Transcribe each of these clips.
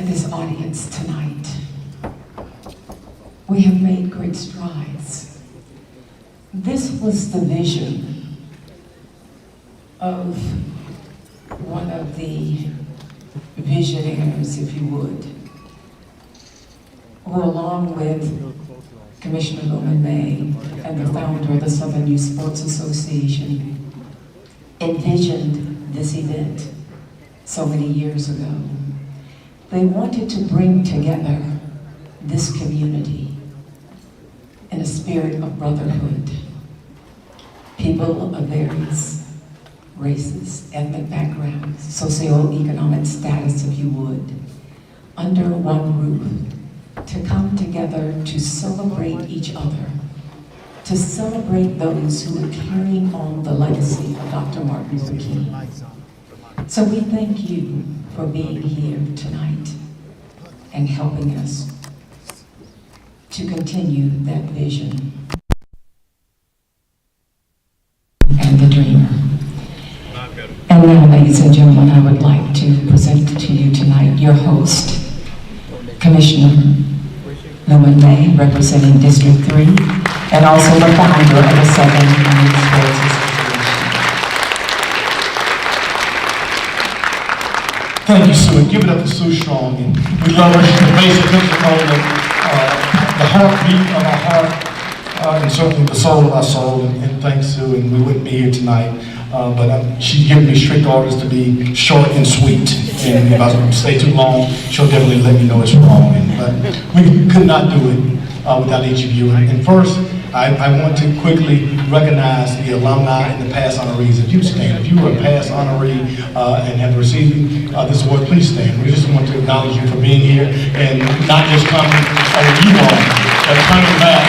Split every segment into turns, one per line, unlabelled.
and this audience tonight. We have made great strides. This was the vision of one of the visionaries, if you would, who along with Commissioner Loman May and the founder of the Southern Youth Sports Association envisioned this event so many years ago. They wanted to bring together this community in a spirit of brotherhood. People of various races, ethnic backgrounds, socioeconomic status, if you would, under one roof, to come together to celebrate each other, to celebrate those who are carrying on the legacy of Dr. Martin Luther King. So we thank you for being here tonight and helping us to continue that vision and the dreamer. And now, ladies and gentlemen, I would like to present to you tonight your host, Commissioner Loman May, representing District 3, and also the founder of the Southern Youth Sports Association.
Thank you, Sue. Give it up to Sue Strong. And we love her. She's the basic principle, the heartbeat of our heart, and certainly the soul of our soul. And thanks, Sue. And we wouldn't be here tonight. But she's given me strict orders to be short and sweet. And if I stay too long, she'll definitely let me know it's wrong. But we could not do it without each of you. And first, I want to quickly recognize the alumni and the past honorees. If you stand, if you were a past honoree and have received this award, please stand. We just want to acknowledge you for being here and not just coming over you all, but coming back.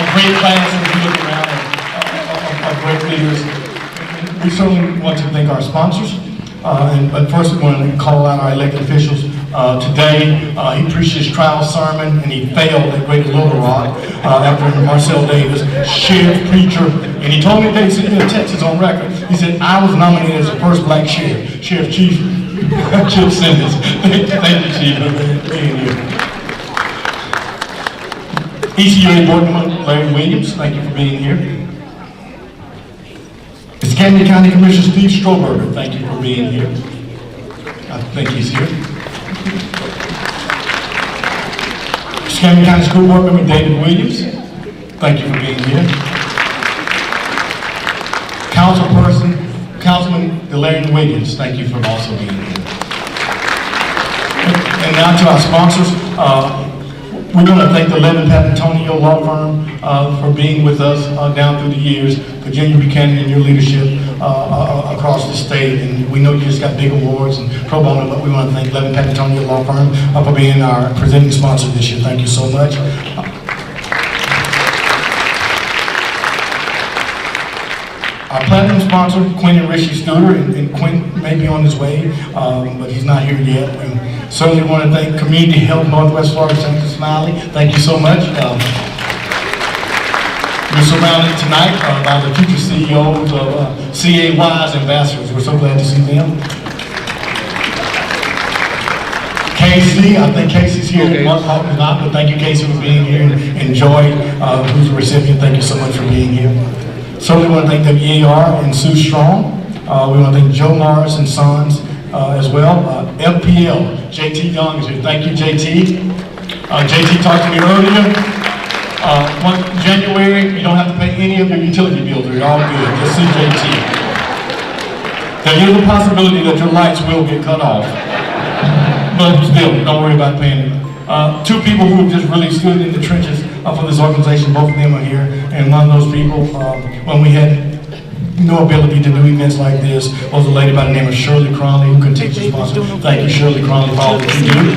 A great class as we look around of great leaders. We certainly want to thank our sponsors. But first we want to call out our elected officials. Today, he preached his trial sermon and he failed at Great Little Rock after Marcel Davis, sheriff, preacher, and he told me that, he said, Texas on record, he said, I was nominated as the first black sheriff, Sheriff Chief Chip Simmons. Thank you, Chief, for being here. ECUA Board Member Larry Williams, thank you for being here. Camden County Commissioner Steve Stroberger, thank you for being here. I think he's here. Camden County School Board Member David Williams, thank you for being here. Councilman Delarian Williams, thank you for also being here. And now to our sponsors. We're going to thank the Levin Papantonio Law Firm for being with us down through the years. Virginia Buchanan and your leadership across the state. And we know you just got big awards and pro bono, but we want to thank Levin Papantonio Law Firm for being our presenting sponsor this year. Thank you so much. Our platinum sponsor, Quinn and Rishi Studer, and Quinn may be on his way, but he's not here yet. And certainly want to thank Community Health Northwest Florida, Senator Smiley. Thank you so much. We're surrounded tonight by the future CEOs of CAY's ambassadors. We're so glad to see them. Casey, I think Casey's here. Mark Houghton is not, but thank you, Casey, for being here. And Joy, who's the recipient, thank you so much for being here. Certainly want to thank WEAR and Sue Strong. We want to thank Joe Morris and Sons as well. FPL, JT Young is here. Thank you, JT. JT talked to me earlier. January, you don't have to pay any of your utility bills. They're all good. Just see JT. There is a possibility that your lights will get cut off. But still, don't worry about paying it. Two people who have just really stood in the trenches for this organization, both of them are here. And one of those people, when we had no ability to do events like this, was a lady by the name of Shirley Cronley, who continues to sponsor. Thank you, Shirley Cronley, for all that you do.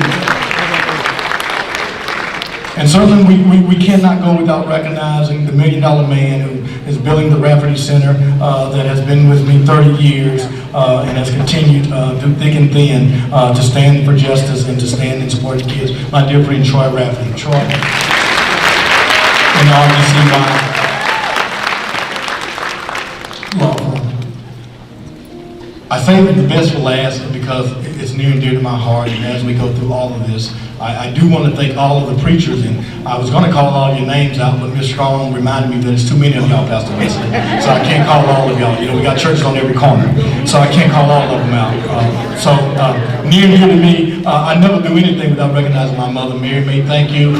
And certainly we cannot go without recognizing the $1 Million Man who is building the Rafferty Center that has been with me 30 years and has continued through thick and thin to stand for justice and to stand in support of kids. My dear friend Troy Rafferty. Troy, and RBCY Law Firm. I saved the best for last because it's near and dear to my heart, and as we go through all of this, I do want to thank all of the preachers, and I was going to call all your names out, but Ms. Strong reminded me that it's too many of y'all, Pastor Wesley, so I can't call all of y'all. You know, we got churches on every corner, so I can't call all of them out. Near and dear to me, I never do anything without recognizing my mother, Mary May. Thank you.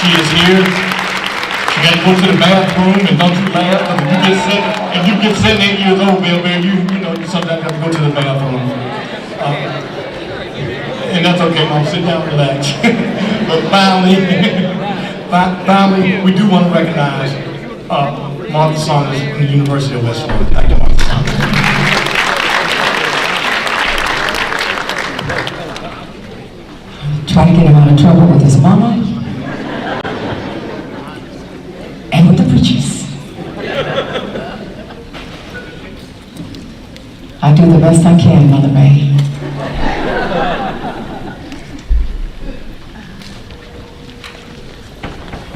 She is here. You got to go to the bathroom, and don't you laugh, because if you get 78 years old, man, you know, you sometimes have to go to the bathroom. And that's okay, Mom, sit down, relax. But finally, we do want to recognize Martha Saunders from the University of West Florida. Thank you, Martha Saunders.
Try to get him out of trouble with his mama and with the preachers. I do the best I can, Mother May.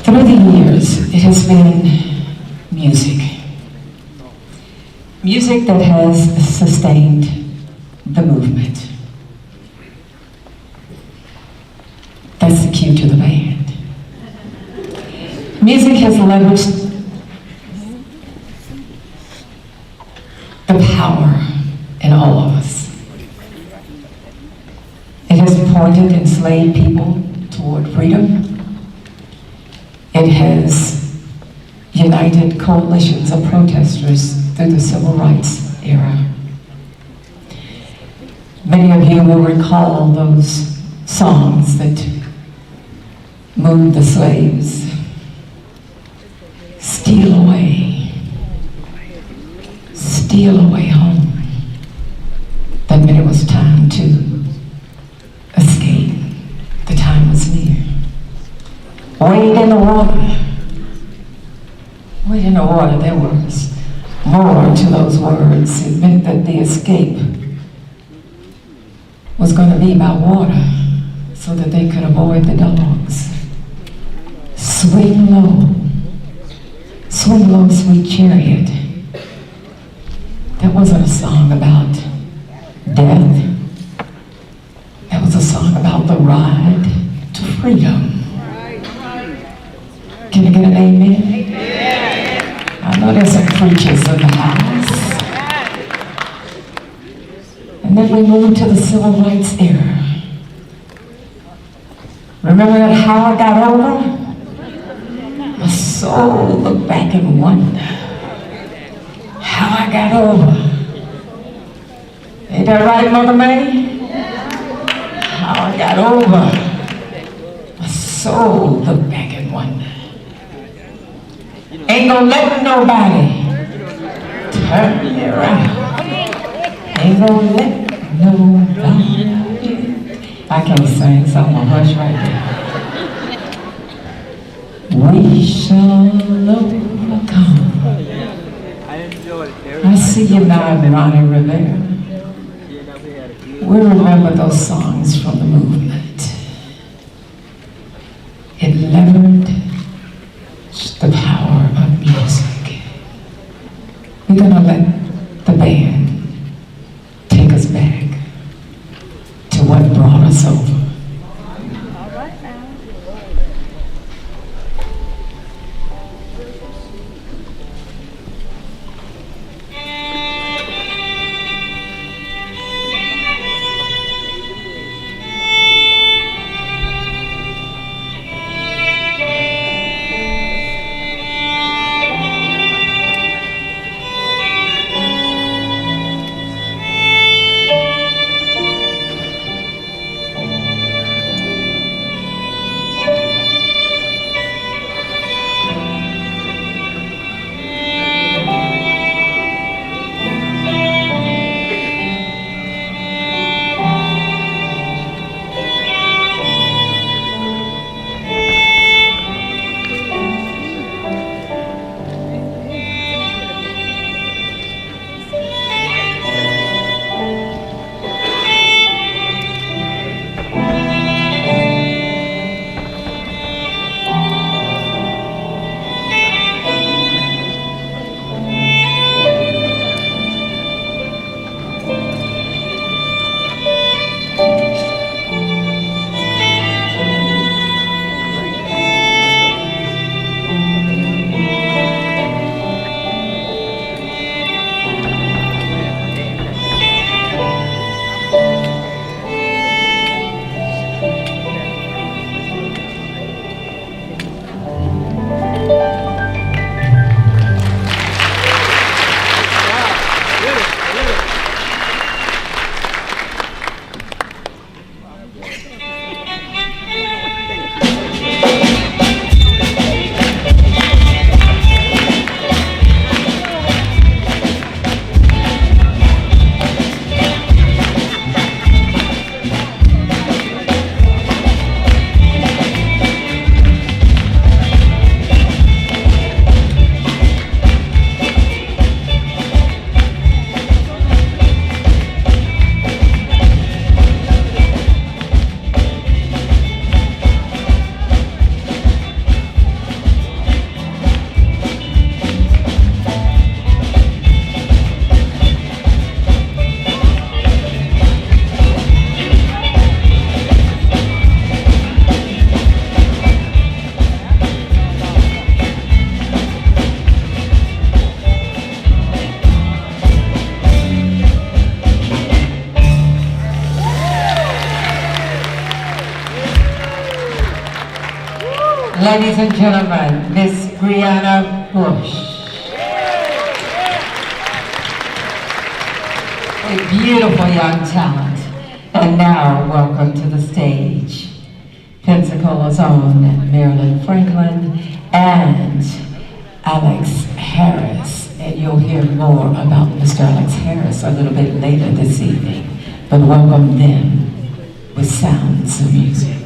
Through the years, it has been music. Music that has sustained the movement. That's the cue to the band. Music has leveraged the power in all of us. It has pointed enslaved people toward freedom. It has united coalitions of protesters through the civil rights era. Many of you will recall those songs that moved the slaves. Steal away home. That meant it was time to escape. The time was near. Wade in the water. Wade in the water. There was more to those words. It meant that the escape was going to be by water so that they could avoid the dogs. Swing low, sweet chariot. That wasn't a song about death. That was a song about the ride to freedom. Can I get an amen? I know there's some preachers in the house. And then we moved to the civil rights era. Remember that how I got over? My soul looked back and wondered how I got over. Ain't that right, Mother May? How I got over. My soul looked back and wondered. Ain't gonna let nobody turn me around. Ain't gonna let nobody. I can't sing, so I'm gonna hush right there. We shall overcome. I see you nodding, Ronnie Rivera. We remember those songs from the movement. It leveraged the power of music. We're gonna let the band take us back to what brought us over. Ladies and gentlemen, Miss Brianna Bush. A beautiful young talent. And now, welcome to the stage, Pensacola's own Marilyn Franklin and Alex Harris. And you'll hear more about Mr. Alex Harris a little bit later this evening. But welcome them with sounds of music.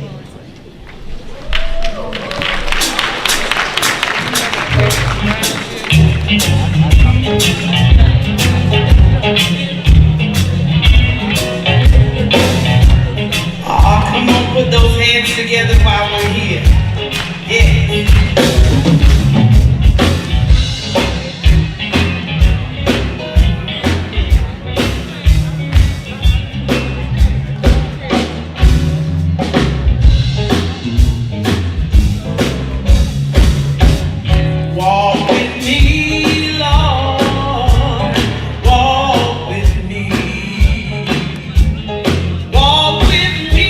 Come on, put those hands together while we're here. Yeah. Walk with me, Lord. Walk with me. Walk with me,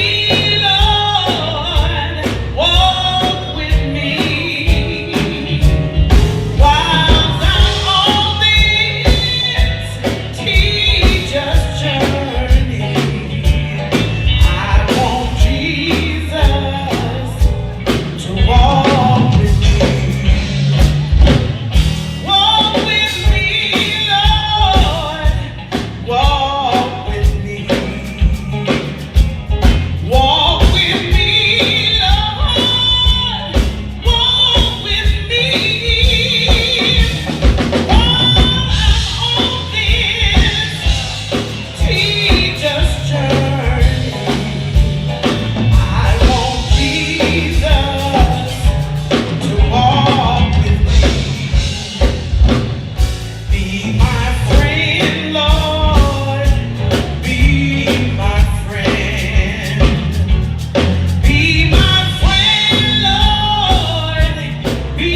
Lord. Walk with me. While I'm on this teacher's journey, I want Jesus to walk with me. Walk with me, Lord. Walk with me. Walk with me, Lord. Walk with me. While I'm on this teacher's journey, I want Jesus to walk with me. Be my friend, Lord. Be my friend. Be my friend, Lord. Be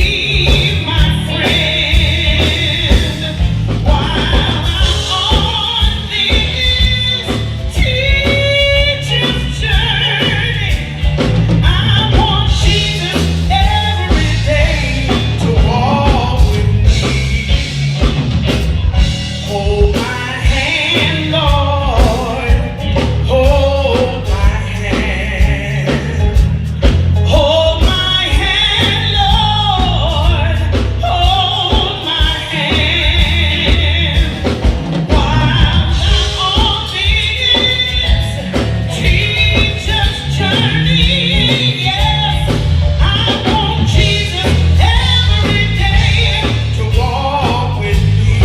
my friend. While I'm on this teacher's journey, I want Jesus every day to walk with me. Hold my hand, Lord. Hold my hand. Hold my hand, Lord. Hold my hand. While I'm on this teacher's journey, yes, I want Jesus every day to walk with me.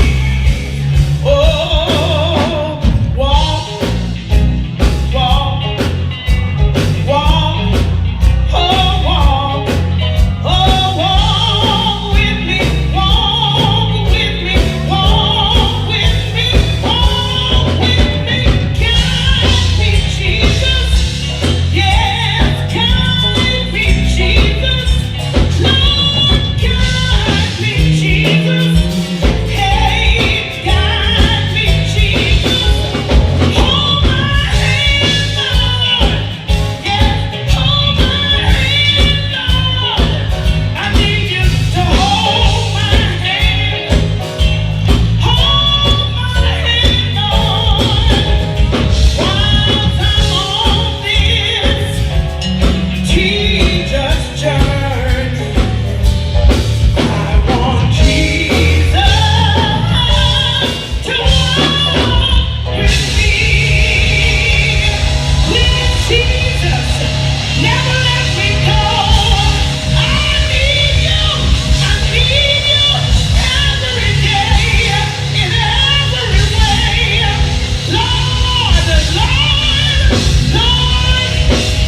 Oh, walk, walk, walk, oh, walk, oh, walk with me, walk with me, walk with me, walk with me, guide me, Jesus, yes, guide me, Jesus, Lord, guide me, Jesus, hey, guide me, Jesus, hold my hand, Lord, yes, hold my hand, Lord, I need you to hold my hand, Lord, while I'm on this teacher's journey. I want Jesus to walk with me. Please, Jesus, never let me go. I need you every day, in every way. Lord,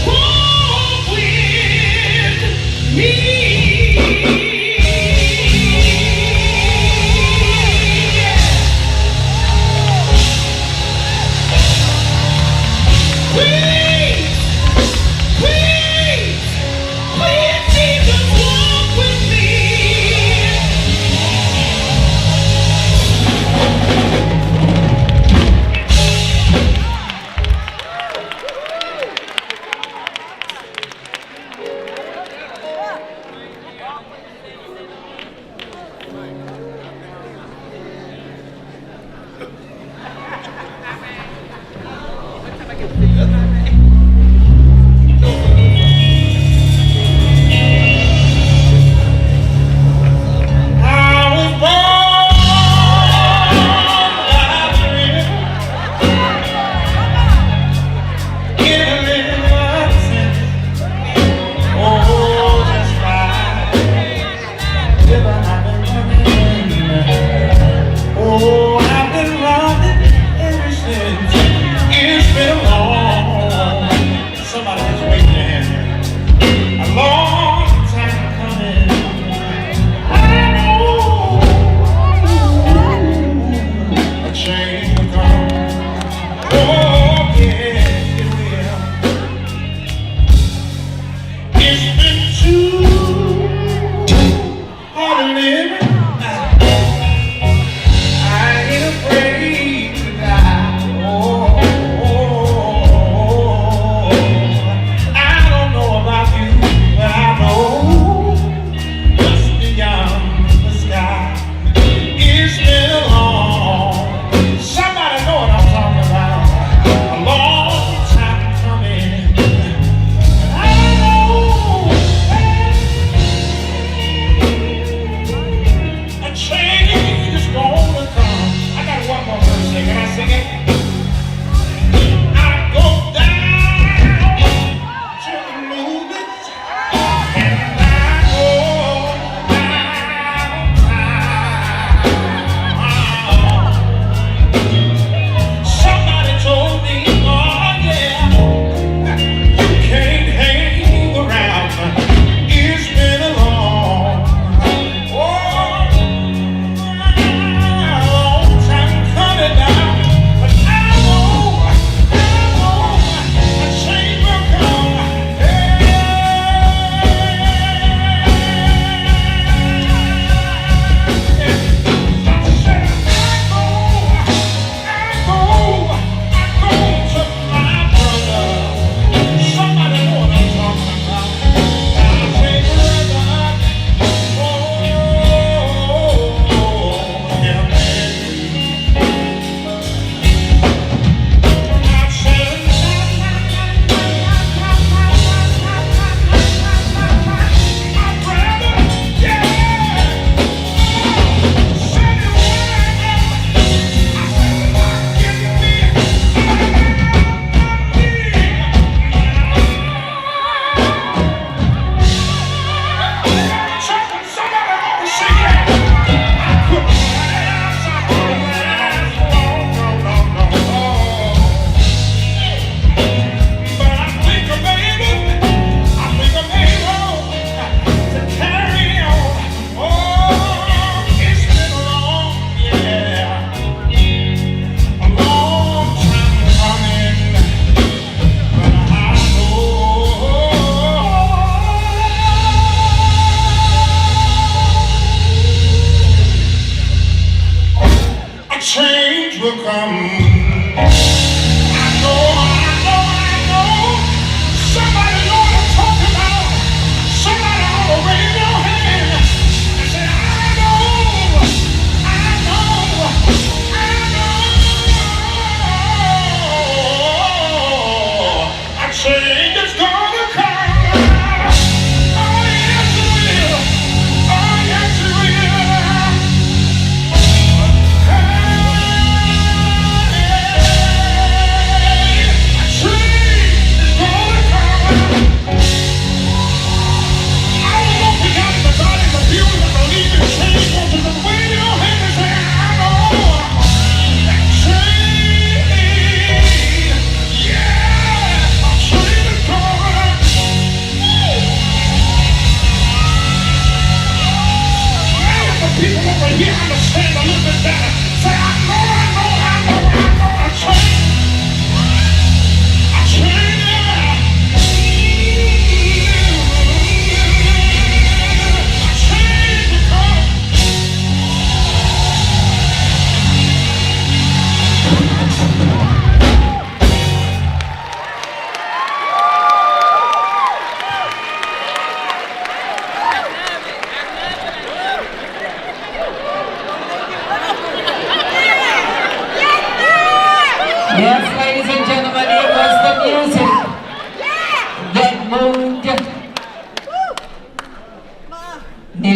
walk with me. Please, please, please, Jesus, walk with me.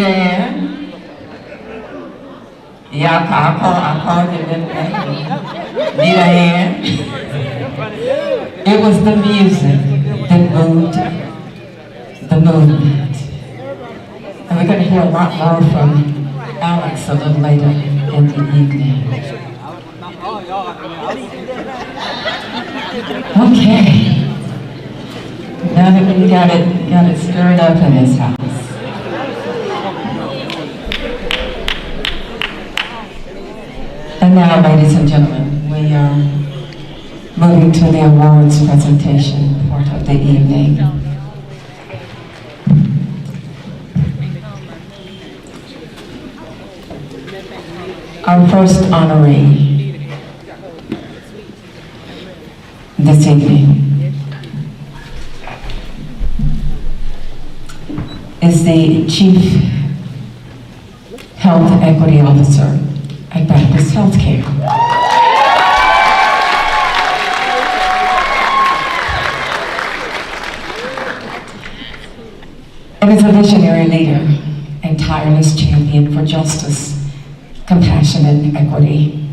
Nita Ann. Yeah, I called you that name. Nita Ann. It was the music that moved the movement. And we're going to hear a lot more from Alex a little later in the evening. Okay. Now that we got it stirred up in this house. And now, ladies and gentlemen, we are moving to the awards presentation part of the evening. Our first honoree this evening is the Chief Health Equity Officer at Baptist Healthcare. And is a visionary leader and tireless champion for justice, compassion, and equity.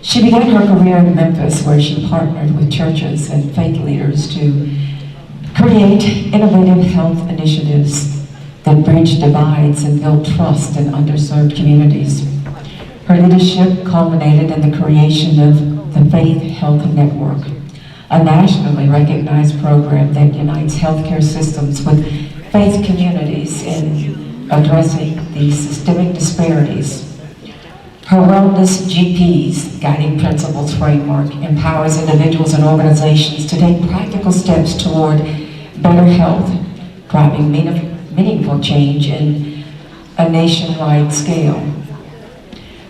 She began her career in Memphis, where she partnered with churches and faith leaders to create innovative health initiatives that bridge divides and build trust in underserved communities. Her leadership culminated in the creation of the Faith Health Network, a nationally recognized program that unites healthcare systems with faith communities in addressing the systemic disparities. Her Wellness GPs Guiding Principles framework empowers individuals and organizations to take practical steps toward better health, driving meaningful change in a nationwide scale.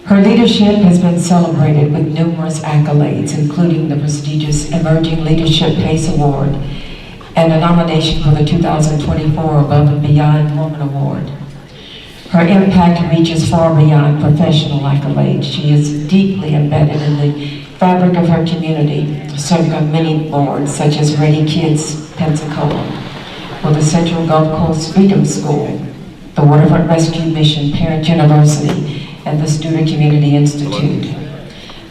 Her leadership has been celebrated with numerous accolades, including the prestigious Emerging Leadership PACE Award and a nomination for the 2024 Above and Beyond Woman Award. Her impact reaches far beyond professional accolades. She is deeply embedded in the fabric of her community, serving on many boards such as Ready Kids Pensacola, or the Central Gulf Coast Freedom School, the Waterfront Rescue Mission Parent University, and the Student Community Institute.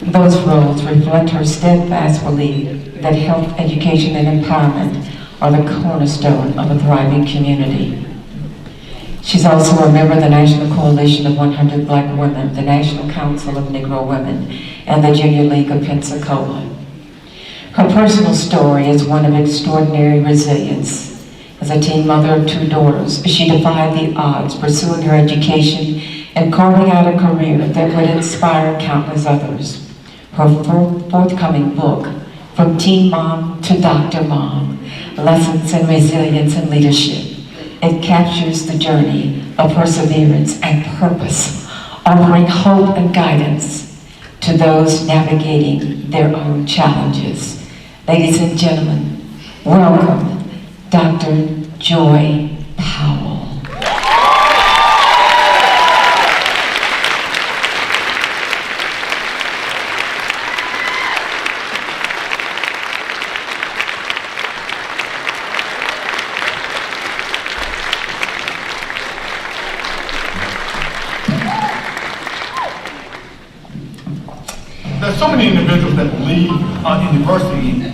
Those roles reflect her steadfast belief that health, education, and empowerment are the cornerstone of a thriving community. She's also a member of the National Coalition of 100 Black Women, the National Council of Negro Women, and the Junior League of Pensacola. Her personal story is one of extraordinary resilience. As a teen mother of 2 daughters, she defied the odds, pursuing her education and carving out a career that would inspire countless others. Her forthcoming book, From Teen Mom to Dr. Mom, Lessons in Resilience and Leadership, it captures the journey of perseverance and purpose, offering hope and guidance to those navigating their own challenges. Ladies and gentlemen, welcome Dr. Joy Powell.
There's so many individuals that believe in diversity.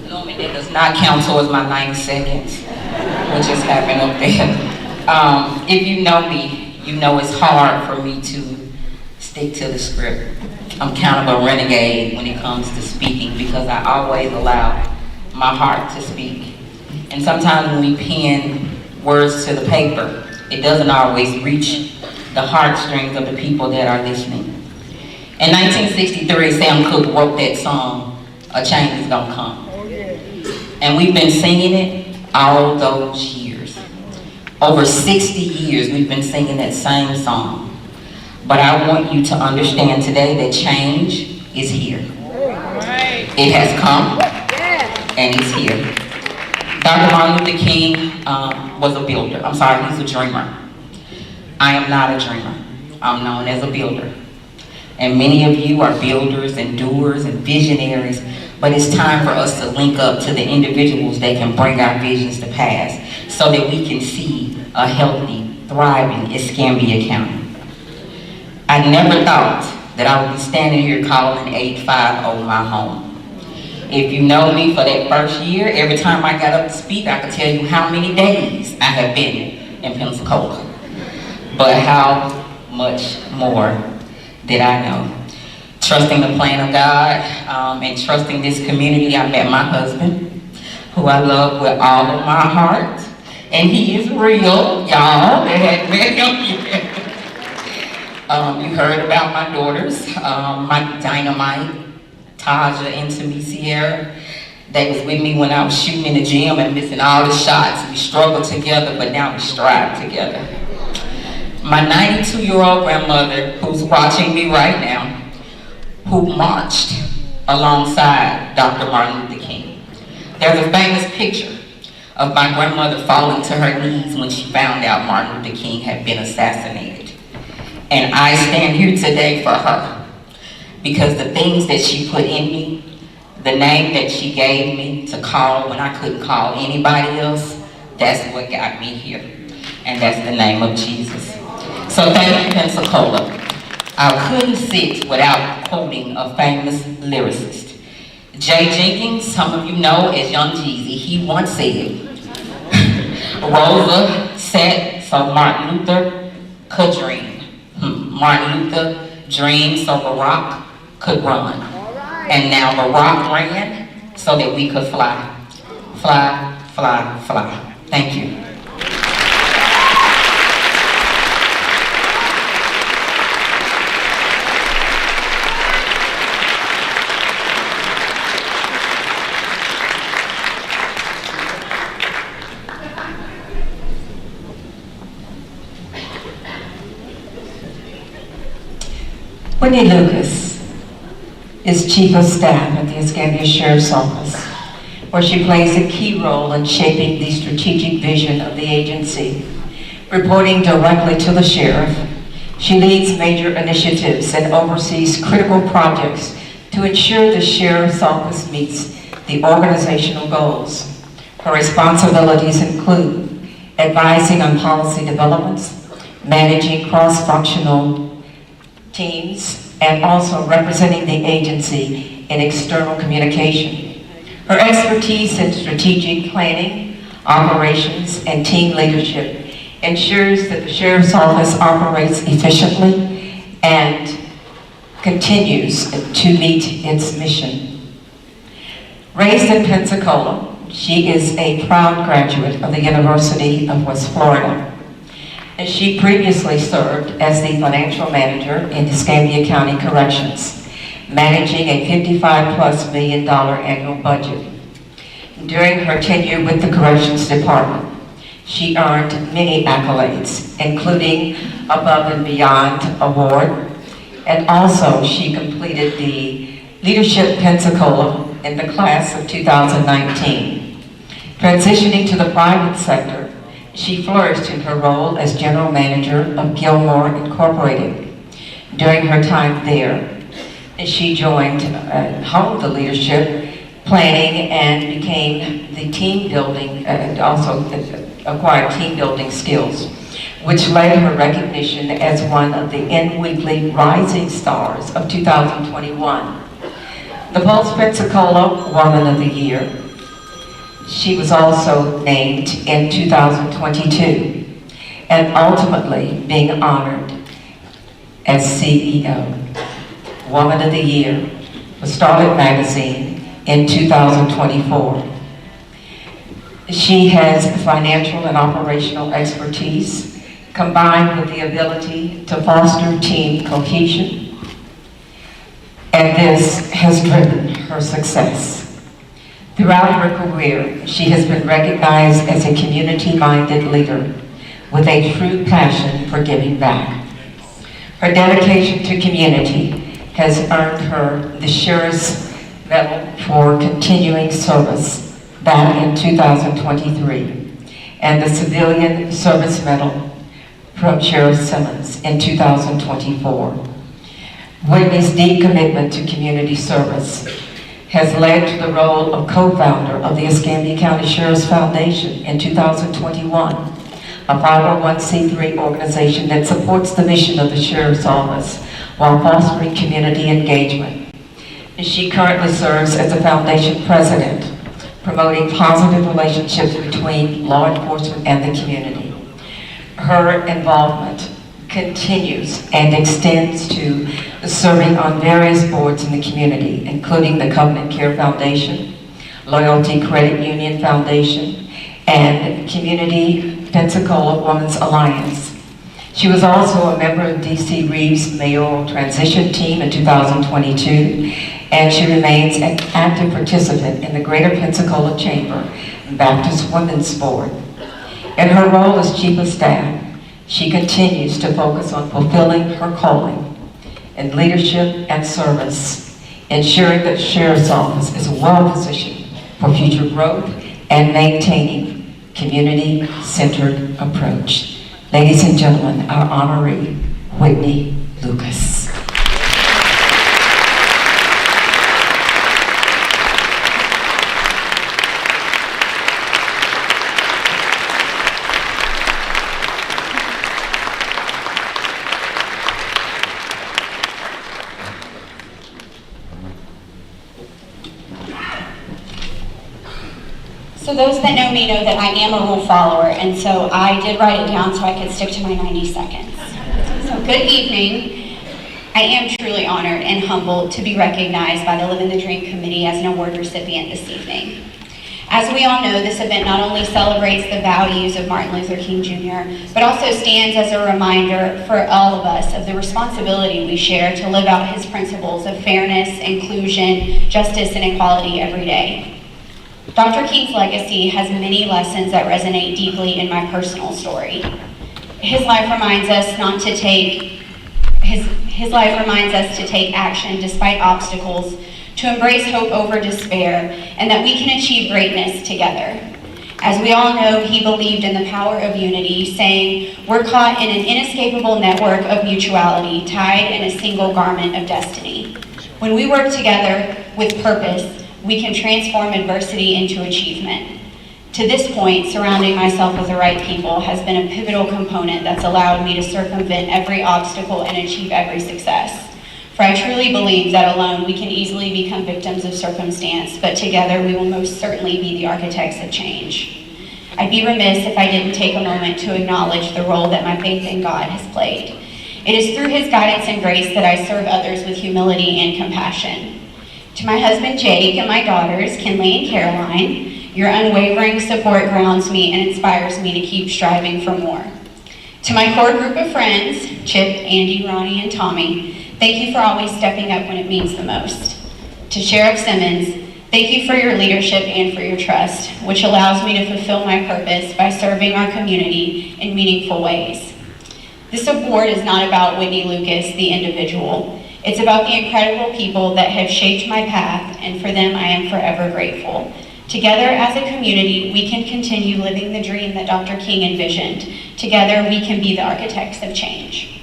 Normally that does not count towards my 90 seconds, which just happened up there. If you know me, you know it's hard for me to stick to the script. I'm kind of a renegade when it comes to speaking because I always allow my heart to speak. And sometimes when we pen words to the paper, it doesn't always reach the heartstrings of the people that are listening. In 1963, Sam Cooke wrote that song, A Change Is Gonna Come. And we've been singing it all those years. Over 60 years we've been singing that same song. But I want you to understand today that change is here. It has come and it's here. Dr. Martin Luther King was a builder. I'm sorry, he's a dreamer. I am not a dreamer. I'm known as a builder. And many of you are builders and doers and visionaries, but it's time for us to link up to the individuals that can bring our visions to pass. so that we can see a healthy, thriving Escambia County. I never thought that I would be standing here calling 850 my home. If you know me for that first year, every time I got up to speak, I could tell you how many days I have been in Pensacola. But how much more did I know? Trusting the plan of God and trusting this community, I met my husband, who I love with all of my heart. And he is real, y'all, that hadn't met him yet. You heard about my daughters, my Dynamite, Taja, and Tammy Sierra. They was with me when I was shooting in the gym and missing all the shots. We struggled together, but now we strive together. My 92-year-old grandmother, who's watching me right now, who marched alongside Dr. Martin Luther King. There's a famous picture of my grandmother falling to her knees when she found out Martin Luther King had been assassinated. And I stand here today for her because the things that she put in me, the name that she gave me to call when I couldn't call anybody else, that's what got me here. And that's the name of Jesus. So thank you, Pensacola. I couldn't sit without quoting a famous lyricist. Jay Jenkins, some of you know as Young Jeezy, he once said, Rosa said so Martin Luther could dream. Martin Luther dreamed so Barack could run. And now Barack ran so that we could fly. Fly, fly, fly. Thank you.
Wendy Lucas is Chief of Staff at the Escambia Sheriff's Office, where she plays a key role in shaping the strategic vision of the agency. Reporting directly to the sheriff, she leads major initiatives and oversees critical projects to ensure the sheriff's office meets the organizational goals. Her responsibilities include advising on policy developments, managing cross-functional teams, and also representing the agency in external communication. Her expertise in strategic planning, operations, and team leadership ensures that the Sheriff's Office operates efficiently and continues to meet its mission. Raised in Pensacola, she is a proud graduate of the University of West Florida. And she previously served as the financial manager in Escambia County Corrections, managing a $55+ million annual budget. During her tenure with the Corrections Department, she earned many accolades, including Above and Beyond Award, and also she completed the Leadership Pensacola in the class of 2019. Transitioning to the private sector, she flourished in her role as general manager of Gilmore Incorporated. During her time there, she honed the leadership, planning, and became the team building, and also acquired team building skills, which led her recognition as one of the N Weekly Rising Stars of 2021. The Pulse Pensacola Woman of the Year. She was also named in 2022 and ultimately being honored as CEO. Woman of the Year for Starlet Magazine in 2024. She has financial and operational expertise combined with the ability to foster team cohesion, and this has driven her success. Throughout her career, she has been recognized as a community-minded leader with a true passion for giving back. Her dedication to community has earned her the Sheriff's Medal for Continuing Service back in 2023, and the Civilian Service Medal from Sheriff Simmons in 2024. Whitney's deep commitment to community service has led to the role of co-founder of the Escambia County Sheriff's Foundation in 2021, a 501c3 organization that supports the mission of the Sheriff's Office while fostering community engagement. She currently serves as the foundation president, promoting positive relationships between law enforcement and the community. Her involvement continues and extends to serving on various boards in the community, including the Covenant Care Foundation, Loyalty Credit Union Foundation, and Community Pensacola Women's Alliance. She was also a member of D.C. Reeves' mayoral transition team in 2022, and she remains an active participant in the Greater Pensacola Chamber and Baptist Women's Board. In her role as Chief of Staff, she continues to focus on fulfilling her calling in leadership and service, ensuring that the Sheriff's Office is well positioned for future growth and maintaining community-centered approach. Ladies and gentlemen, our honoree, Whitney Lucas.
So those that know me know that I am a rule follower, and so I did write it down so I could stick to my 90 seconds. So good evening. I am truly honored and humbled to be recognized by the Living the Dream Committee as an award recipient this evening. As we all know, this event not only celebrates the values of Martin Luther King Jr., but also stands as a reminder for all of us of the responsibility we share to live out his principles of fairness, inclusion, justice, and equality every day. Dr. King's legacy has many lessons that resonate deeply in my personal story. His life reminds us to take action despite obstacles, to embrace hope over despair, and that we can achieve greatness together. As we all know, he believed in the power of unity, saying, "We're caught in an inescapable network of mutuality, tied in a single garment of destiny. When we work together with purpose, we can transform adversity into achievement." To this point, surrounding myself with the right people has been a pivotal component that's allowed me to circumvent every obstacle and achieve every success. For I truly believe that alone we can easily become victims of circumstance, but together we will most certainly be the architects of change. I'd be remiss if I didn't take a moment to acknowledge the role that my faith in God has played. It is through his guidance and grace that I serve others with humility and compassion. To my husband Jake and my daughters, Kinley and Caroline, your unwavering support grounds me and inspires me to keep striving for more. To my core group of friends, Chip, Andy, Ronnie, and Tommy, thank you for always stepping up when it means the most. To Sheriff Simmons, thank you for your leadership and for your trust, which allows me to fulfill my purpose by serving our community in meaningful ways. This award is not about Whitney Lucas, the individual. It's about the incredible people that have shaped my path, and for them I am forever grateful. Together as a community, we can continue living the dream that Dr. King envisioned. Together, we can be the architects of change.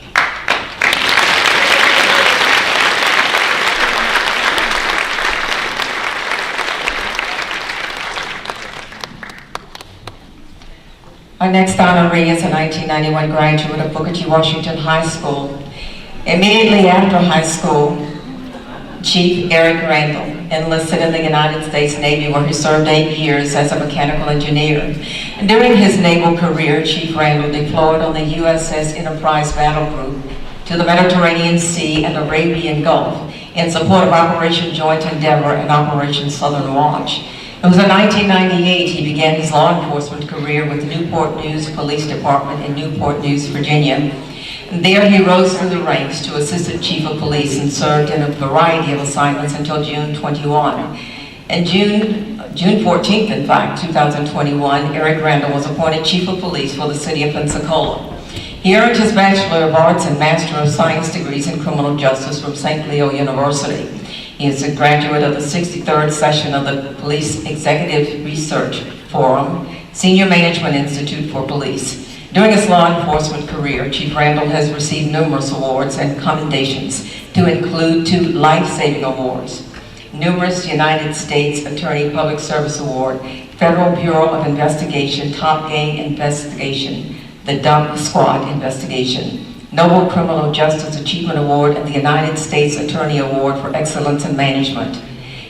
Our next honoree is a 1991 graduate of Booker T. Washington High School. Immediately after high school, Chief Eric Randall enlisted in the United States Navy, where he served 8 years as a mechanical engineer. And during his naval career, Chief Randall deployed on the USS Enterprise Battle Group to the Mediterranean Sea and Arabian Gulf in support of Operation Joint Endeavor and Operation Southern Watch. It was in 1998 he began his law enforcement career with the Newport News Police Department in Newport News, Virginia. And there he rose through the ranks to Assistant Chief of Police and served in a variety of assignments until June 21. And June 14th, in fact, 2021, Eric Randall was appointed Chief of Police for the city of Pensacola. He earned his Bachelor of Arts and Master of Science degrees in Criminal Justice from St. Leo University. He is a graduate of the 63rd session of the Police Executive Research Forum, Senior Management Institute for Police. During his law enforcement career, Chief Randall has received numerous awards and commendations, to include 2 life-saving awards.
numerous United States Attorney Public Service Award, Federal Bureau of Investigation Top Gang Investigation, the Dump Squad Investigation, Noble Criminal Justice Achievement Award, and the United States Attorney Award for Excellence in Management.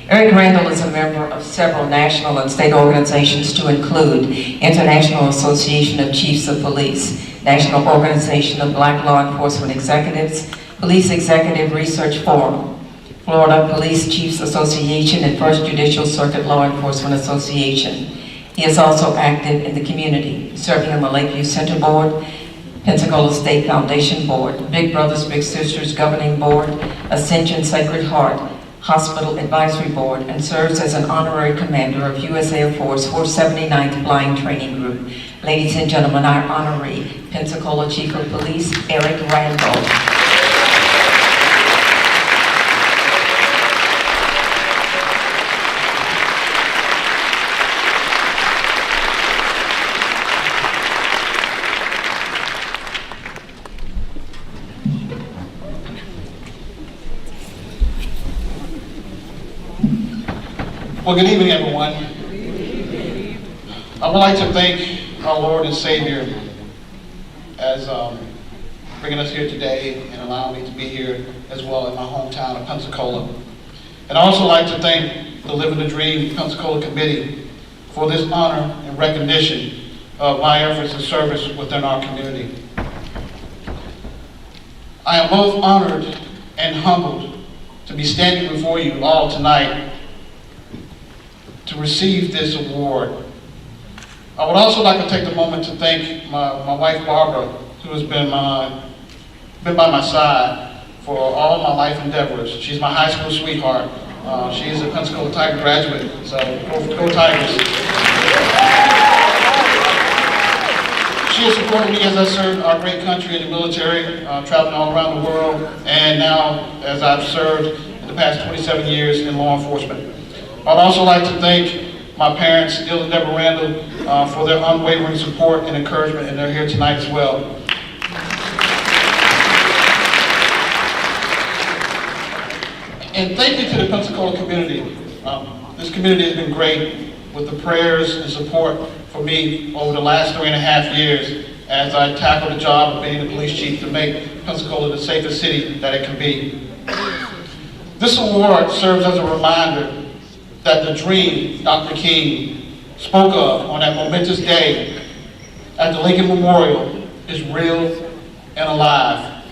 Eric Randall is a member of several national and state organizations to include International Association of Chiefs of Police, National Organization of Black Law Enforcement Executives, Police Executive Research Forum, Florida Police Chiefs Association, and First Judicial Circuit Law Enforcement Association. He is also active in the community, serving on the Lakeview Center Board, Pensacola State Foundation Board, Big Brothers Big Sisters Governing Board, Ascension Sacred Heart Hospital Advisory Board, and serves as an honorary commander of U.S. Air Force 479th Flying Training Group. Ladies and gentlemen, our honoree, Pensacola Chief of Police, Eric Randall.
Well, good evening, everyone. I would like to thank our Lord and Savior as bringing us here today and allowing me to be here as well in my hometown of Pensacola. And I also like to thank the Living the Dream Pensacola Committee for this honor and recognition of my efforts and service within our community. I am both honored and humbled to be standing before you all tonight to receive this award. I would also like to take the moment to thank my wife Barbara, who has been by my side for all my life endeavors. She's my high school sweetheart. She is a Pensacola Tiger graduate, so go Tigers. She has supported me as I served our great country in the military, traveling all around the world, and now as I've served in the past 27 years in law enforcement. I'd also like to thank my parents, Neil and Deborah Randall, for their unwavering support and encouragement, and they're here tonight as well. And thank you to the Pensacola community. This community has been great with the prayers and support for me over the last 3.5 years as I tackled the job of being the police chief to make Pensacola the safest city that it can be. This award serves as a reminder that the dream Dr. King spoke of on that momentous day at the Lincoln Memorial is real and alive.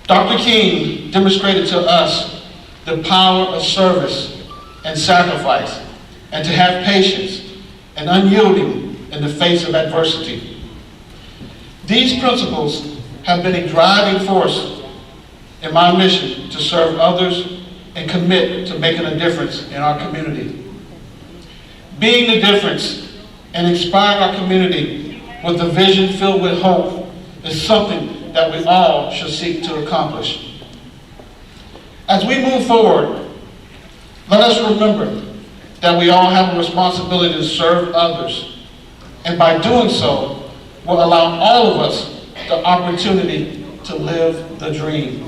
Dr. King demonstrated to us the power of service and sacrifice, and to have patience and unyielding in the face of adversity. These principles have been a driving force in my mission to serve others and commit to making a difference in our community. Being the difference and inspiring our community with a vision filled with hope is something that we all should seek to accomplish. As we move forward, let us remember that we all have a responsibility to serve others, and by doing so, will allow all of us the opportunity to live the dream.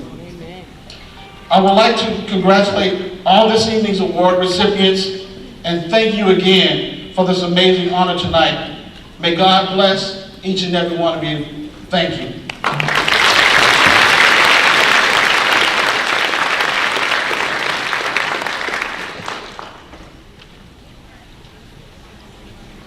I would like to congratulate all this evening's award recipients and thank you again for this amazing honor tonight. May God bless each and every one of you. Thank you.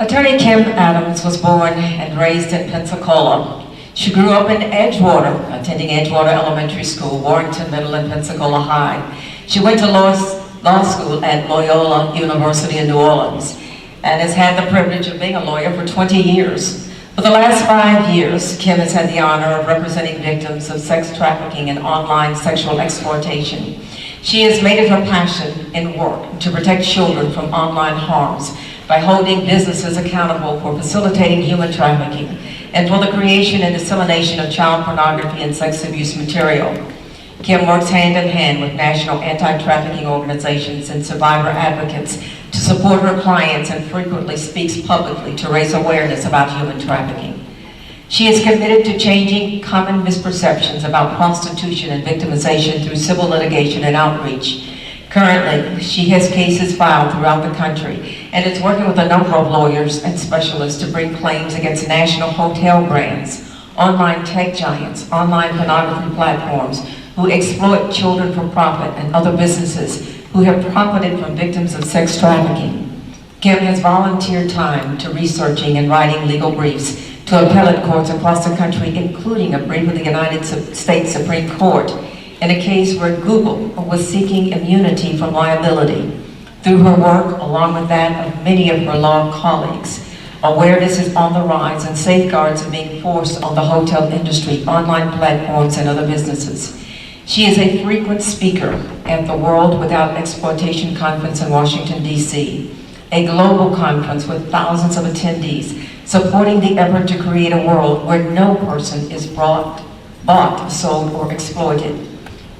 Attorney Kim Adams was born and raised in Pensacola. She grew up in Edgewater, attending Edgewater Elementary School, Warrington Middle, and Pensacola High. She went to law school at Loyola University in New Orleans and has had the privilege of being a lawyer for 20 years. For the last 5 years, Kim has had the honor of representing victims of sex trafficking and online sexual exploitation. She has made it her passion in work to protect children from online harms by holding businesses accountable for facilitating human trafficking and for the creation and dissemination of child pornography and sex abuse material. Kim works hand in hand with national anti-trafficking organizations and survivor advocates to support her clients and frequently speaks publicly to raise awareness about human trafficking.
She is committed to changing common misperceptions about prostitution and victimization through civil litigation and outreach. Currently, she has cases filed throughout the country and is working with a number of lawyers and specialists to bring claims against national hotel brands, online tech giants, online pornography platforms who exploit children for profit, and other businesses who have profited from victims of sex trafficking. Kim has volunteered time to researching and writing legal briefs to appellate courts across the country, including a brief with the United States Supreme Court in a case where Google was seeking immunity from liability. Through her work, along with that of many of her law colleagues, awareness is on the rise and safeguards are being forced on the hotel industry, online platforms, and other businesses. She is a frequent speaker at the World Without Exploitation Conference in Washington, D.C., a global conference with thousands of attendees, supporting the effort to create a world where no person is bought, sold, or exploited.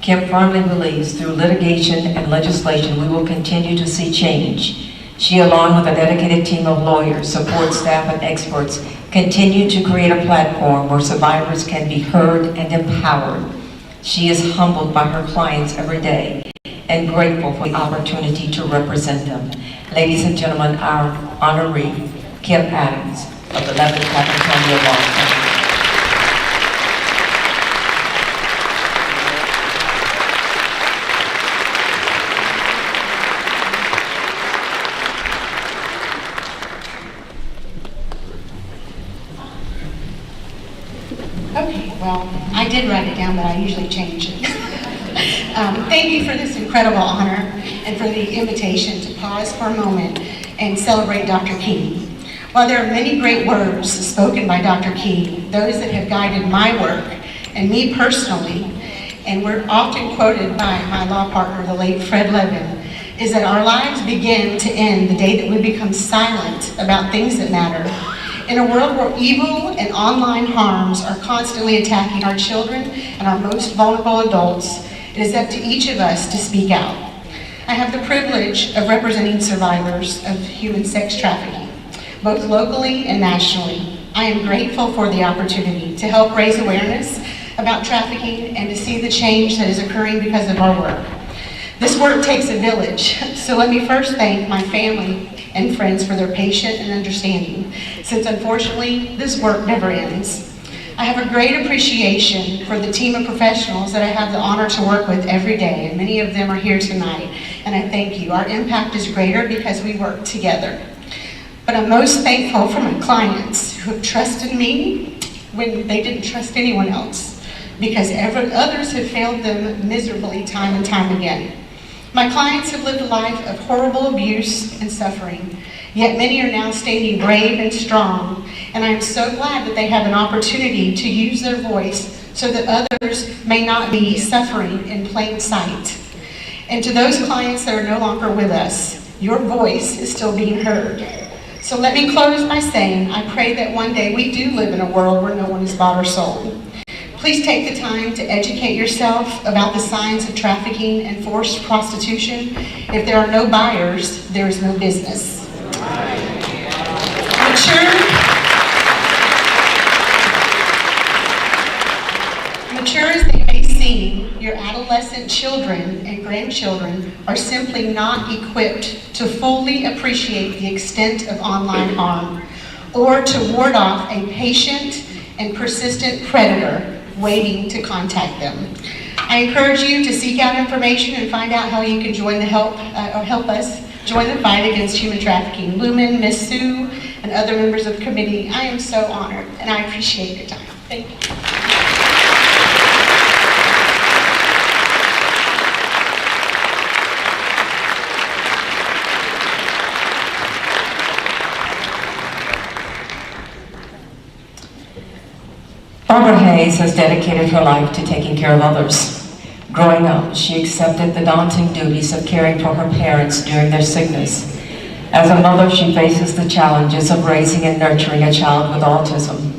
Kim firmly believes through litigation and legislation we will continue to see change. She, along with a dedicated team of lawyers, support staff, and experts, continue to create a platform where survivors can be heard and empowered. She is humbled by her clients every day and grateful for the opportunity to represent them. Ladies and gentlemen, our honoree, Kim Adams of the 11th California Law Firm.
Okay, well, I did write it down, but I usually change it. Thank you for this incredible honor and for the invitation to pause for a moment and celebrate Dr. King. While there are many great words spoken by Dr. King, those that have guided my work and me personally, and were often quoted by my law partner, the late Fred Levin, is that our lives begin to end the day that we become silent about things that matter. In a world where evil and online harms are constantly attacking our children and our most vulnerable adults, it is up to each of us to speak out. I have the privilege of representing survivors of human sex trafficking, both locally and nationally. I am grateful for the opportunity to help raise awareness about trafficking and to see the change that is occurring because of our work. This work takes a village, so let me first thank my family and friends for their patience and understanding, since unfortunately, this work never ends. I have a great appreciation for the team of professionals that I have the honor to work with every day, and many of them are here tonight, and I thank you. Our impact is greater because we work together. But I'm most thankful for my clients who have trusted me when they didn't trust anyone else, because others have failed them miserably time and time again. My clients have lived a life of horrible abuse and suffering, yet many are now standing brave and strong, and I am so glad that they have an opportunity to use their voice so that others may not be suffering in plain sight. And to those clients that are no longer with us, your voice is still being heard. So let me close by saying, I pray that one day we do live in a world where no one is bought or sold. Please take the time to educate yourself about the signs of trafficking and forced prostitution. If there are no buyers, there is no business. Mature as they may seem, your adolescent children and grandchildren are simply not equipped to fully appreciate the extent of online harm or to ward off a patient and persistent predator waiting to contact them. I encourage you to seek out information and find out how you can join the help us join the fight against human trafficking. Lumen, Miss Sue, and other members of the committee, I am so honored and I appreciate your time. Thank you.
Barbara Hayes has dedicated her life to taking care of others. Growing up, she accepted the daunting duties of caring for her parents during their sickness. As a mother, she faces the challenges of raising and nurturing a child with autism.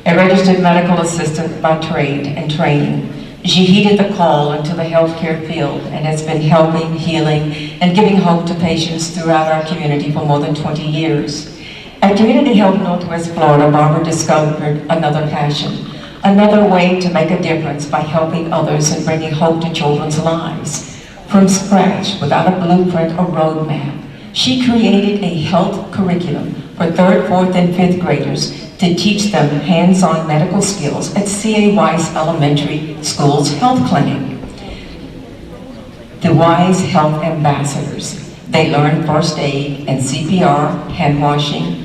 A registered medical assistant by trade and training, she heeded the call into the healthcare field and has been helping, healing, and giving hope to patients throughout our community for more than 20 years. At Community Health Northwest Florida, Barbara discovered another passion, another way to make a difference by helping others and bringing hope to children's lives. From scratch, without a blueprint or roadmap, she created a health curriculum for 3rd, 4th, and 5th graders to teach them hands-on medical skills at C.A. Weiss Elementary School's health clinic. The Wise Health Ambassadors. They learn first aid and CPR, hand washing,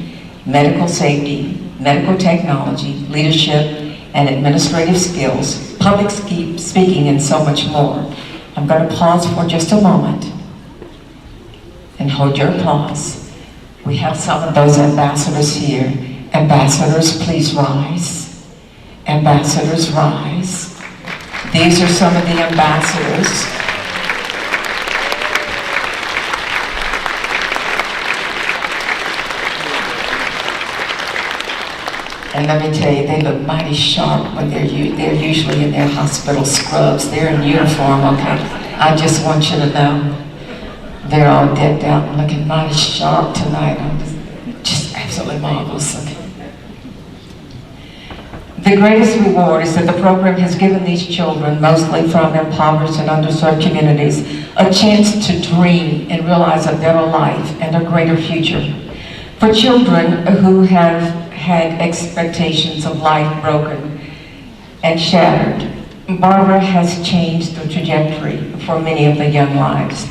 medical safety, medical technology, leadership, and administrative skills, public speaking, and so much more. I'm going to pause for just a moment and hold your applause. We have some of those ambassadors here. Ambassadors, please rise. Ambassadors, rise. These are some of the ambassadors. And let me tell you, they look mighty sharp when they're usually in their hospital scrubs. They're in uniform, okay? I just want you to know, they're all decked out and looking mighty sharp tonight. Just absolutely marvelous, okay? The greatest reward is that the program has given these children, mostly from impoverished and underserved communities, a chance to dream and realize a better life and a greater future. For children who have had expectations of life broken and shattered, Barbara has changed the trajectory for many of the young lives.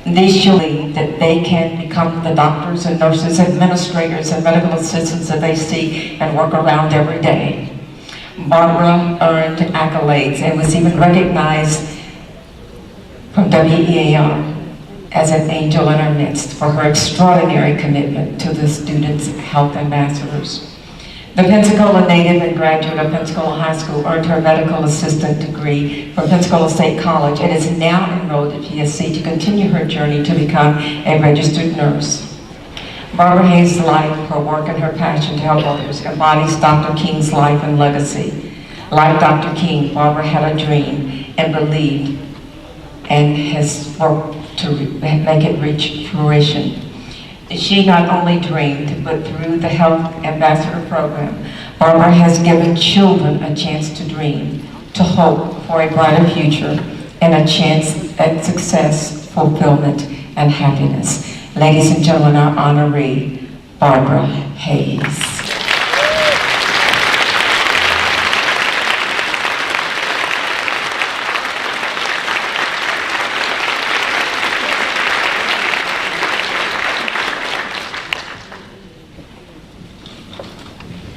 These children, that they can become the doctors and nurses, administrators, and medical assistants that they see and work around every day. Barbara earned accolades and was even recognized from WEAR as an angel in our midst for her extraordinary commitment to the students' health ambassadors. The Pensacola native and graduate of Pensacola High School earned her medical assistant degree from Pensacola State College and is now enrolled at PSC to continue her journey to become a registered nurse. Barbara Hayes' life, her work, and her passion to help others embodies Dr. King's life and legacy. Like Dr. King, Barbara had a dream and believed and has worked to make it reach fruition. She not only dreamed, but through the Health Ambassador Program, Barbara has given children a chance to dream, to hope for a brighter future, and a chance at success, fulfillment, and happiness. Ladies and gentlemen, our honoree, Barbara Hayes.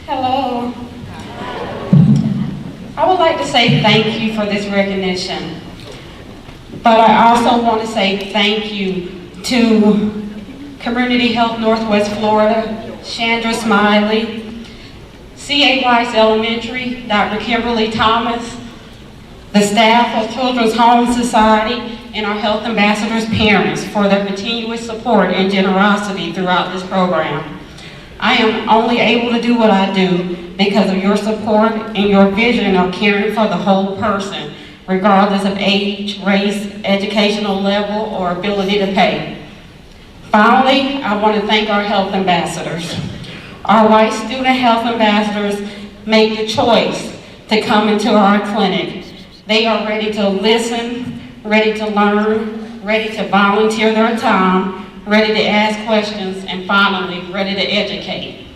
Hello. I would like to say thank you for this recognition, but I also want to say thank you to Community Health Northwest Florida, Chandra Smiley, C.A. Weiss Elementary, Dr. Kimberly Thomas, the staff of Children's Home Society, and our health ambassadors' parents for their continuous support and generosity throughout this program. I am only able to do what I do because of your support and your vision of caring for the whole person, regardless of age, race, educational level, or ability to pay. Finally, I want to thank our health ambassadors. Our white student health ambassadors make the choice to come into our clinic. They are ready to listen, ready to learn, ready to volunteer their time, ready to ask questions, and finally, ready to educate.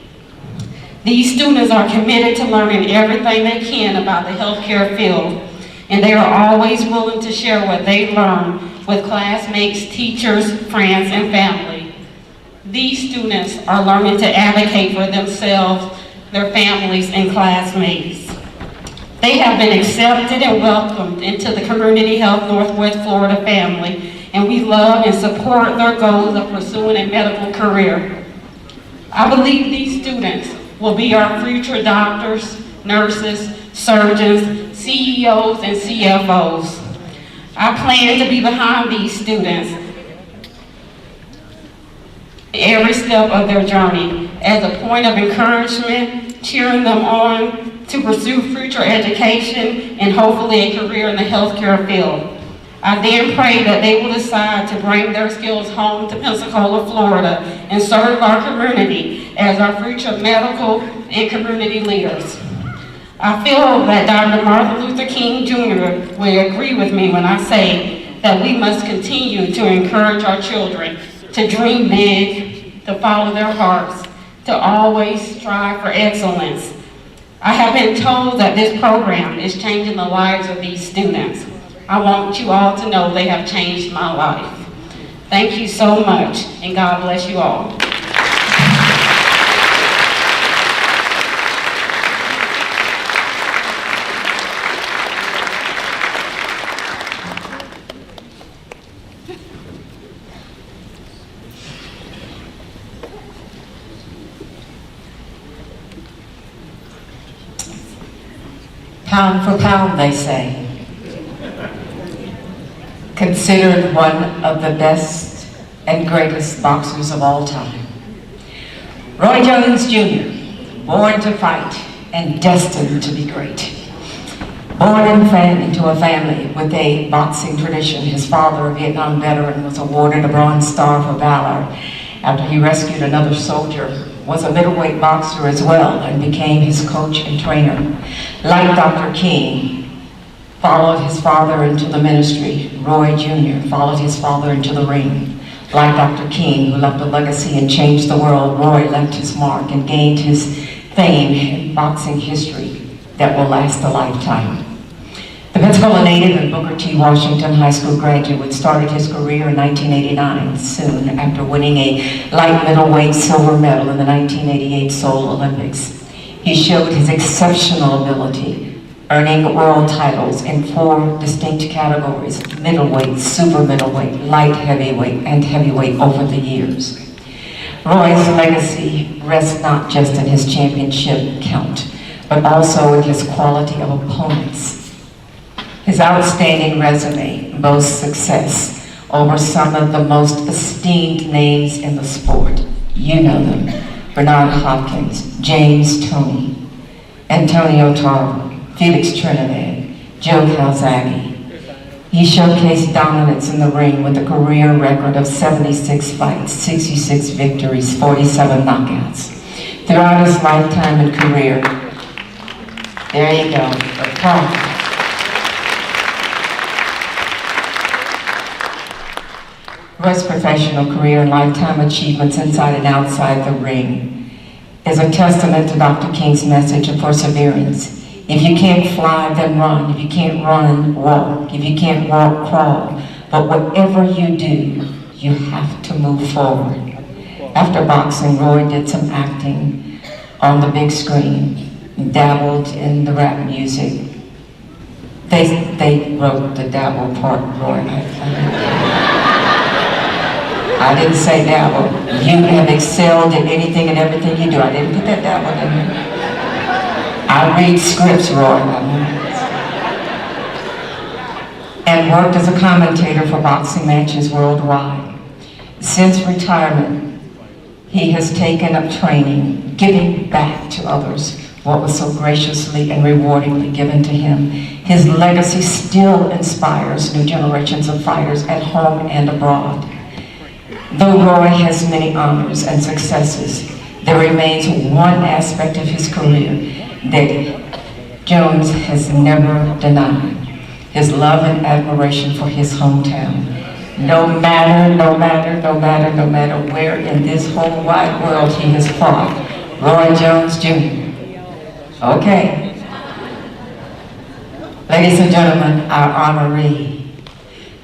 These students are committed to learning everything they can about the healthcare field, and they are always willing to share what they learn with classmates, teachers, friends, and family. These students are learning to advocate for themselves, their families, and classmates. They have been accepted and welcomed into the Community Health Northwest Florida family, and we love and support their goals of pursuing a medical career. I believe these students will be our future doctors, nurses, surgeons, CEOs, and CFOs. I plan to be behind these students every step of their journey as a point of encouragement, cheering them on to pursue future education and hopefully a career in the healthcare field. I then pray that they will decide to bring their skills home to Pensacola, Florida, and serve our community as our future medical and community leaders. I feel that Dr. Martin Luther King Jr. will agree with me when I say that we must continue to encourage our children to dream big, to follow their hearts, to always strive for excellence. I have been told that this program is changing the lives of these students. I want you all to know they have changed my life. Thank you so much, and God bless you all.
Pound for pound, they say. Considered one of the best and greatest boxers of all time. Roy Jones Jr., born to fight and destined to be great. Born into a family with a boxing tradition, his father, a Vietnam veteran, was awarded a Bronze Star for valor after he rescued another soldier, was a middleweight boxer as well, and became his coach and trainer. Like Dr. King, followed his father into the ministry, Roy Jr. followed his father into the ring. Like Dr. King, who left a legacy and changed the world, Roy left his mark and gained his fame in boxing history that will last a lifetime. The Pensacola native and Booker T. Washington High School graduate started his career in 1989, soon after winning a light middleweight silver medal in the 1988 Seoul Olympics. He showed his exceptional ability, earning world titles in 4 distinct categories: middleweight, super middleweight, light heavyweight, and heavyweight over the years. Roy's legacy rests not just in his championship count, but also in his quality of opponents. His outstanding resume boasts success over some of the most esteemed names in the sport. You know them: Bernard Hopkins, James Toney, Antonio Tarver, Felix Trinidad, Joe Calzaghe. He showcased dominance in the ring with a career record of 76 fights, 66 victories, 47 knockouts. Throughout his lifetime and career, there you go, applause. Roy's professional career and lifetime achievements inside and outside the ring is a testament to Dr. King's message of perseverance. If you can't fly, then run. If you can't run, walk. If you can't walk, crawl. But whatever you do, you have to move forward. After boxing, Roy did some acting on the big screen, dabbled in the rap music. They wrote the dabble part, Roy. I didn't say dabble. You have excelled in anything and everything you do. I didn't put that dabble in there. I read scripts, Roy. And worked as a commentator for boxing matches worldwide. Since retirement, he has taken up training, giving back to others what was so graciously and rewardingly given to him. His legacy still inspires new generations of fighters at home and abroad. Though Roy has many honors and successes, there remains one aspect of his career that Jones has never denied: his love and admiration for his hometown. No matter where in this whole wide world he has fought, Roy Jones Jr. Okay. Ladies and gentlemen, our honoree,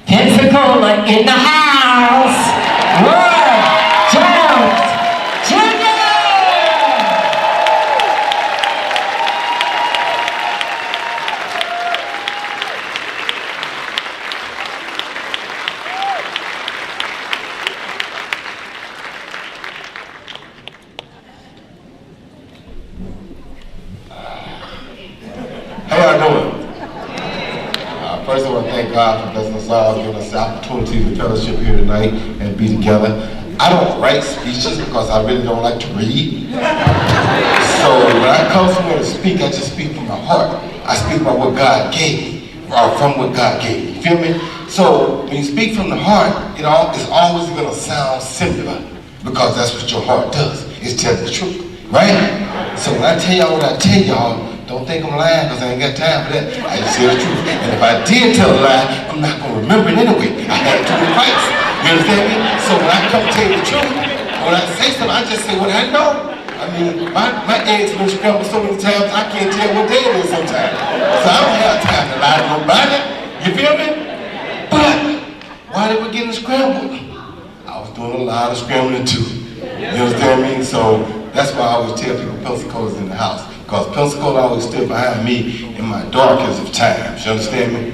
Pensacola in the house, Roy Jones Jr.
How y'all doing? First I want to thank God for blessing us all, giving us the opportunity to fellowship here tonight and be together. I don't write speeches because I really don't like to read. So when I come somewhere to speak, I just speak from my heart. I speak about what God gave me, or from what God gave me. You feel me? So when you speak from the heart, it's always going to sound similar because that's what your heart does. It's tell the truth, right? So when I tell y'all what I tell y'all, don't think I'm lying because I ain't got time for that. I just tell the truth. And if I did tell a lie, I'm not going to remember it anyway. I had too many fights. You understand me? So when I come tell you the truth, when I say something, I just say what I know. I mean, my eggs been scrambled so many times, I can't tell what day it is sometimes. So I don't have time to lie to nobody. You feel me? But while they were getting scrambled, I was doing a lot of scrambling too. You understand me? So that's why I always tell people Pensacola's in the house. Because Pensacola always stood behind me in my darkest of times. You understand me?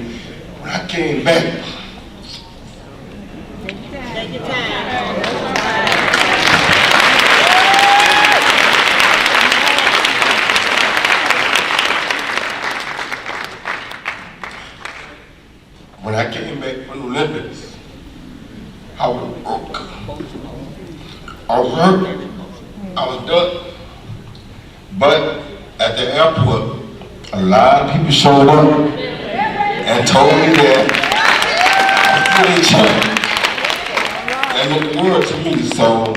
When I came back,
take your time.
when I came back from the Olympics, I was broke. I was hurt. I was done. But at the airport, a lot of people showed up and told me that I feel they changed. That meant the world to me. So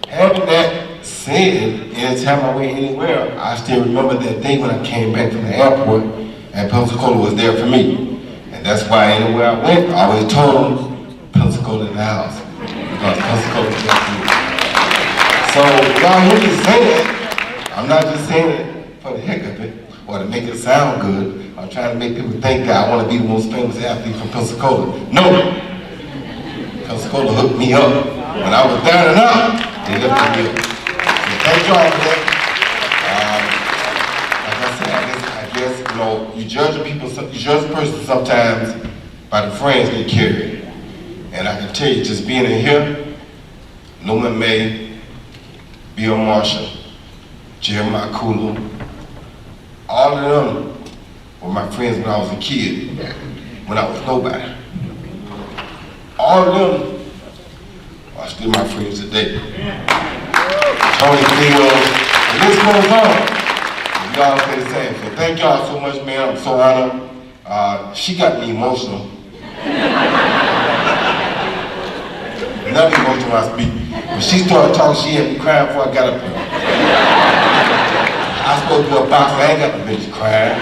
having that said, anytime I went anywhere, I still remember that day when I came back from the airport and Pensacola was there for me. And that's why anywhere I went, I always told them Pensacola in the house. Because Pensacola was there for me. So y'all hear me say that, I'm not just saying it for the heck of it or to make it sound good. I'm trying to make people think that I want to be the most famous athlete from Pensacola. No. Pensacola hooked me up. When I was down and out, they lifted me up. So thank y'all for that. Like I said, I guess, you know, you judge a person sometimes by the friends they carry. And I can tell you, just being in here, Newman May, Bill Marshall, Jeremiah Kulu, all of them were my friends when I was a kid, when I was nobody. All of them are still my friends today. Tony Fields, the list goes on. And y'all say the same. So thank y'all so much, man. I'm so honored. She got me emotional. Not emotional when I speak. When she started talking, she had me crying before I got up there. I was supposed to do a box, I ain't got the bitch crying.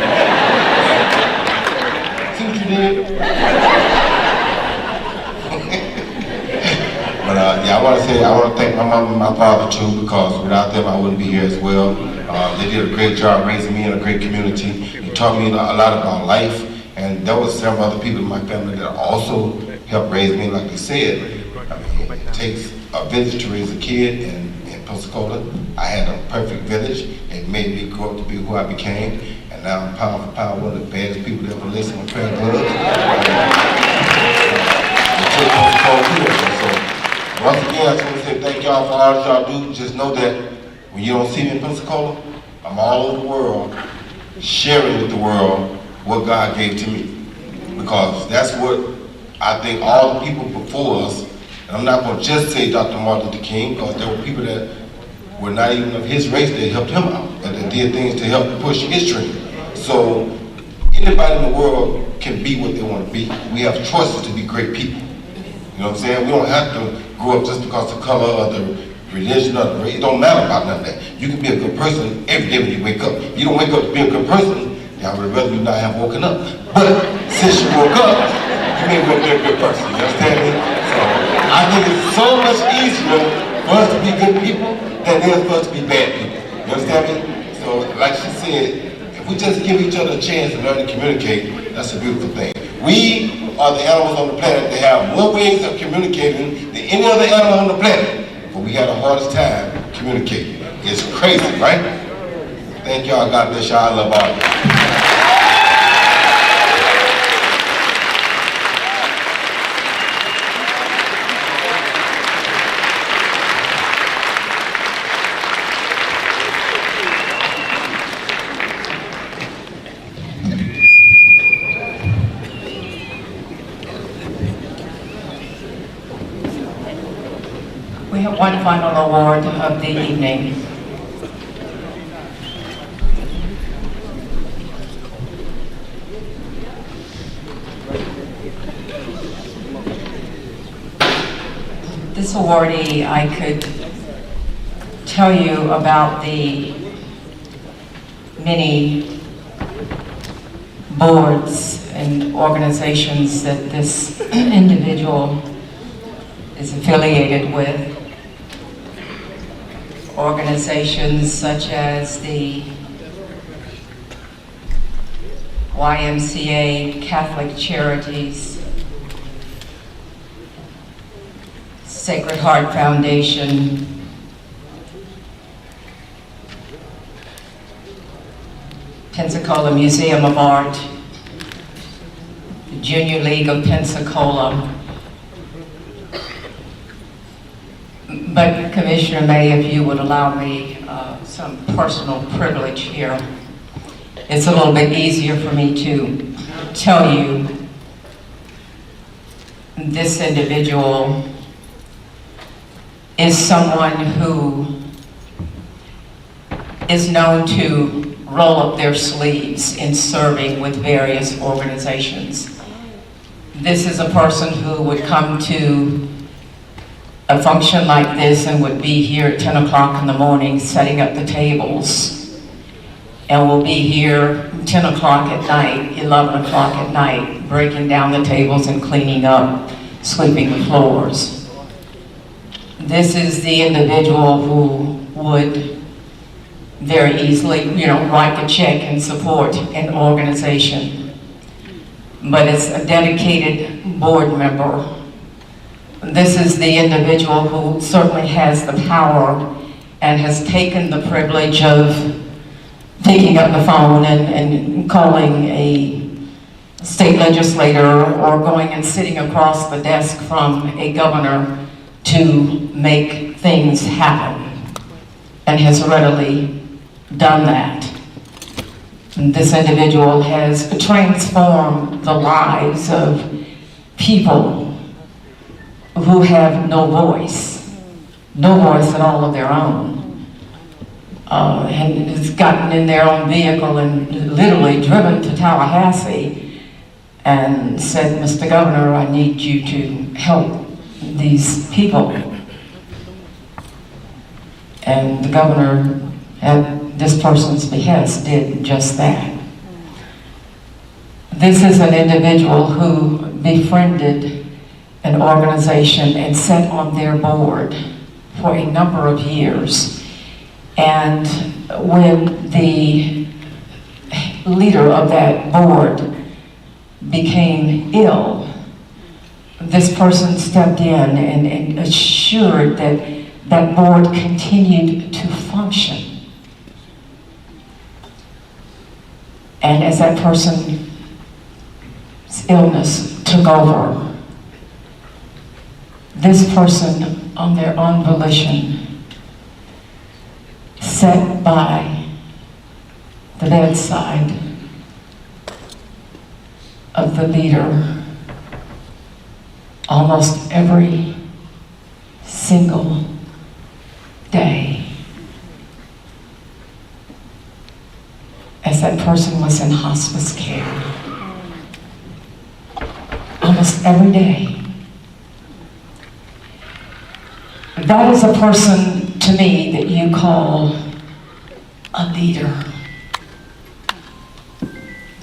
See what you did? But yeah, I want to thank my mom and my father too, because without them I wouldn't be here as well. They did a great job raising me in a great community. They taught me a lot about life, and there was several other people in my family that also helped raise me. Like they said, I mean, it takes a village to raise a kid in Pensacola. I had a perfect village. It made me grow up to be who I became, and now I'm pound for pound one of the baddest people that ever listen with prayer gloves. So once again, I just want to say thank y'all for all that y'all do. Just know that when you don't see me in Pensacola, I'm all over the world, sharing with the world what God gave to me. Because that's what I think all the people before us, and I'm not going to just say Dr. Martin Luther King, because there were people that were not even of his race that helped him out, and that did things to help push his dream. So anybody in the world can be what they want to be. We have choices to be great people. You know what I'm saying? We don't have to grow up just because of the color or the religion or the race. It don't matter about none of that. You can be a good person every day when you wake up. If you don't wake up to be a good person, I would rather you not have woken up. But since you woke up, you may well be a good person. You understand me? So I think it's so much easier for us to be good people than it is for us to be bad people. You understand me? So like she said, if we just give each other a chance to learn to communicate, that's a beautiful thing. We are the animals on the planet that have more ways of communicating than any other animal on the planet, but we have the hardest time communicating. It's crazy, right? Thank y'all. God bless y'all. I love all of you.
We have one final award of the evening. this awardee, I could tell you about the many boards and organizations that this individual is affiliated with. Organizations such as the YMCA, Catholic Charities, Sacred Heart Foundation, Pensacola Museum of Art, the Junior League of Pensacola. But Commissioner May, if you would allow me some personal privilege here, it's a little bit easier for me to tell you this individual is someone who is known to roll up their sleeves in serving with various organizations. This is a person who would come to a function like this and would be here at 10 o'clock in the morning setting up the tables, and will be here 10 o'clock at night, 11 o'clock at night, breaking down the tables and cleaning up, sweeping the floors. This is the individual who would very easily, write a check and support an organization. But it's a dedicated board member. This is the individual who certainly has the power and has taken the privilege of picking up the phone and calling a state legislator or going and sitting across the desk from a governor to make things happen, and has readily done that. And this individual has transformed the lives of people who have no voice at all of their own, and has gotten in their own vehicle and literally driven to Tallahassee and said, Mr. Governor, I need you to help these people. And the governor, at this person's behest, did just that. This is an individual who befriended an organization and sat on their board for a number of years. And when the leader of that board became ill, this person stepped in and assured that that board continued to function. And as that person's illness took over, this person, on their own volition, sat by the bedside of the leader almost every single day. As that person was in hospice care, almost every day. That is a person, to me, that you call a leader.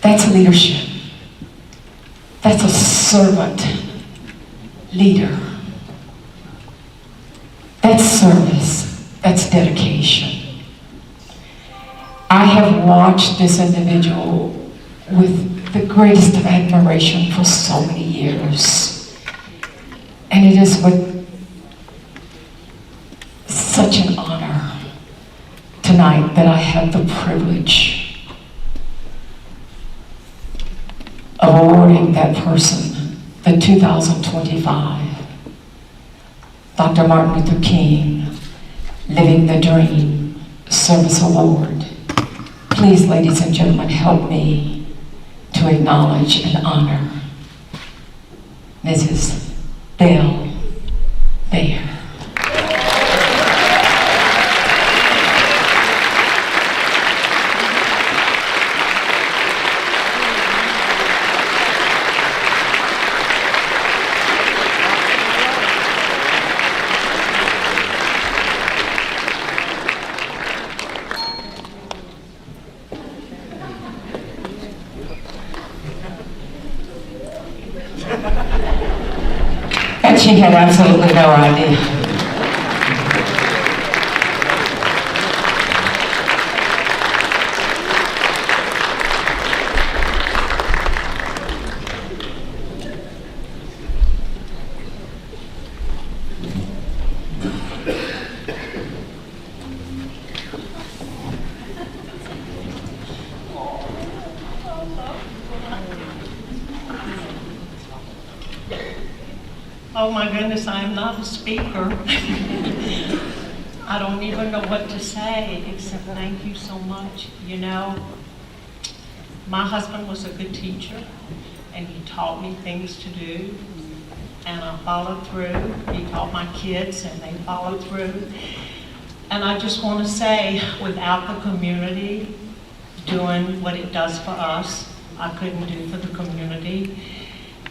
That's leadership. That's a servant leader. That's service. That's dedication. I have watched this individual with the greatest of admiration for so many years. And it is with such an honor tonight that I have the privilege of awarding that person the 2025 Dr. Martin Luther King Living the Dream Service Award. Please, ladies and gentlemen, help me to acknowledge and honor Mrs. Belle Bayer. she had absolutely no idea.
Oh my goodness, I am not a speaker. I don't even know what to say except thank you so much. You know, my husband was a good teacher and he taught me things to do and I followed through. He taught my kids and they followed through. And I just want to say, without the community doing what it does for us, I couldn't do for the community.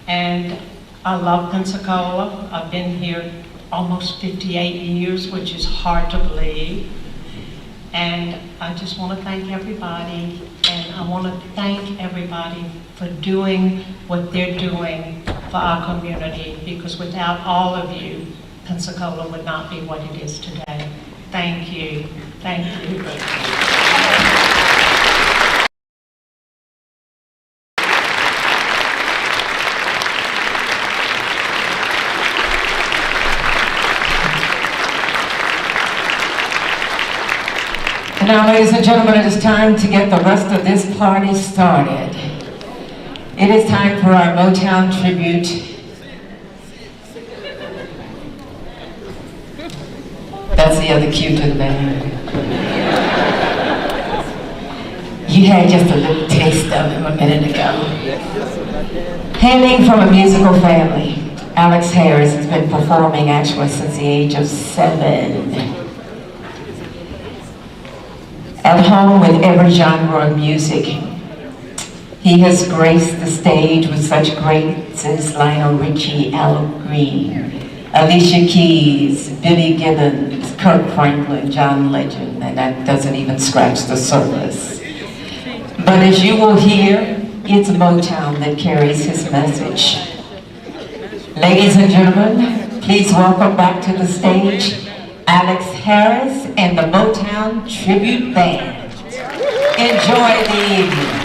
And I love Pensacola. I've been here almost 58 years, which is hard to believe. And I just want to thank everybody, and I want to thank everybody for doing what they're doing for our community, because without all of you, Pensacola would not be what it is today. Thank you. Thank you.
And now, ladies and gentlemen, it is time to get the rest of this party started. It is time for our Motown tribute. That's the other cue to the band. You had just a little taste of him a minute ago. Hailing from a musical family, Alex Harris has been performing actually since the age of 7. At home with every genre of music, he has graced the stage with such greats as Lionel Richie, Al Green, Alicia Keys, Billy Gibbons, Kirk Franklin, John Legend, and that doesn't even scratch the surface. But as you will hear, it's Motown that carries his message. Ladies and gentlemen, please welcome back to the stage Alex Harris and the Motown Tribute Band. Enjoy the evening.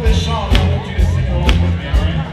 This song, I want you to sing along with me, all right?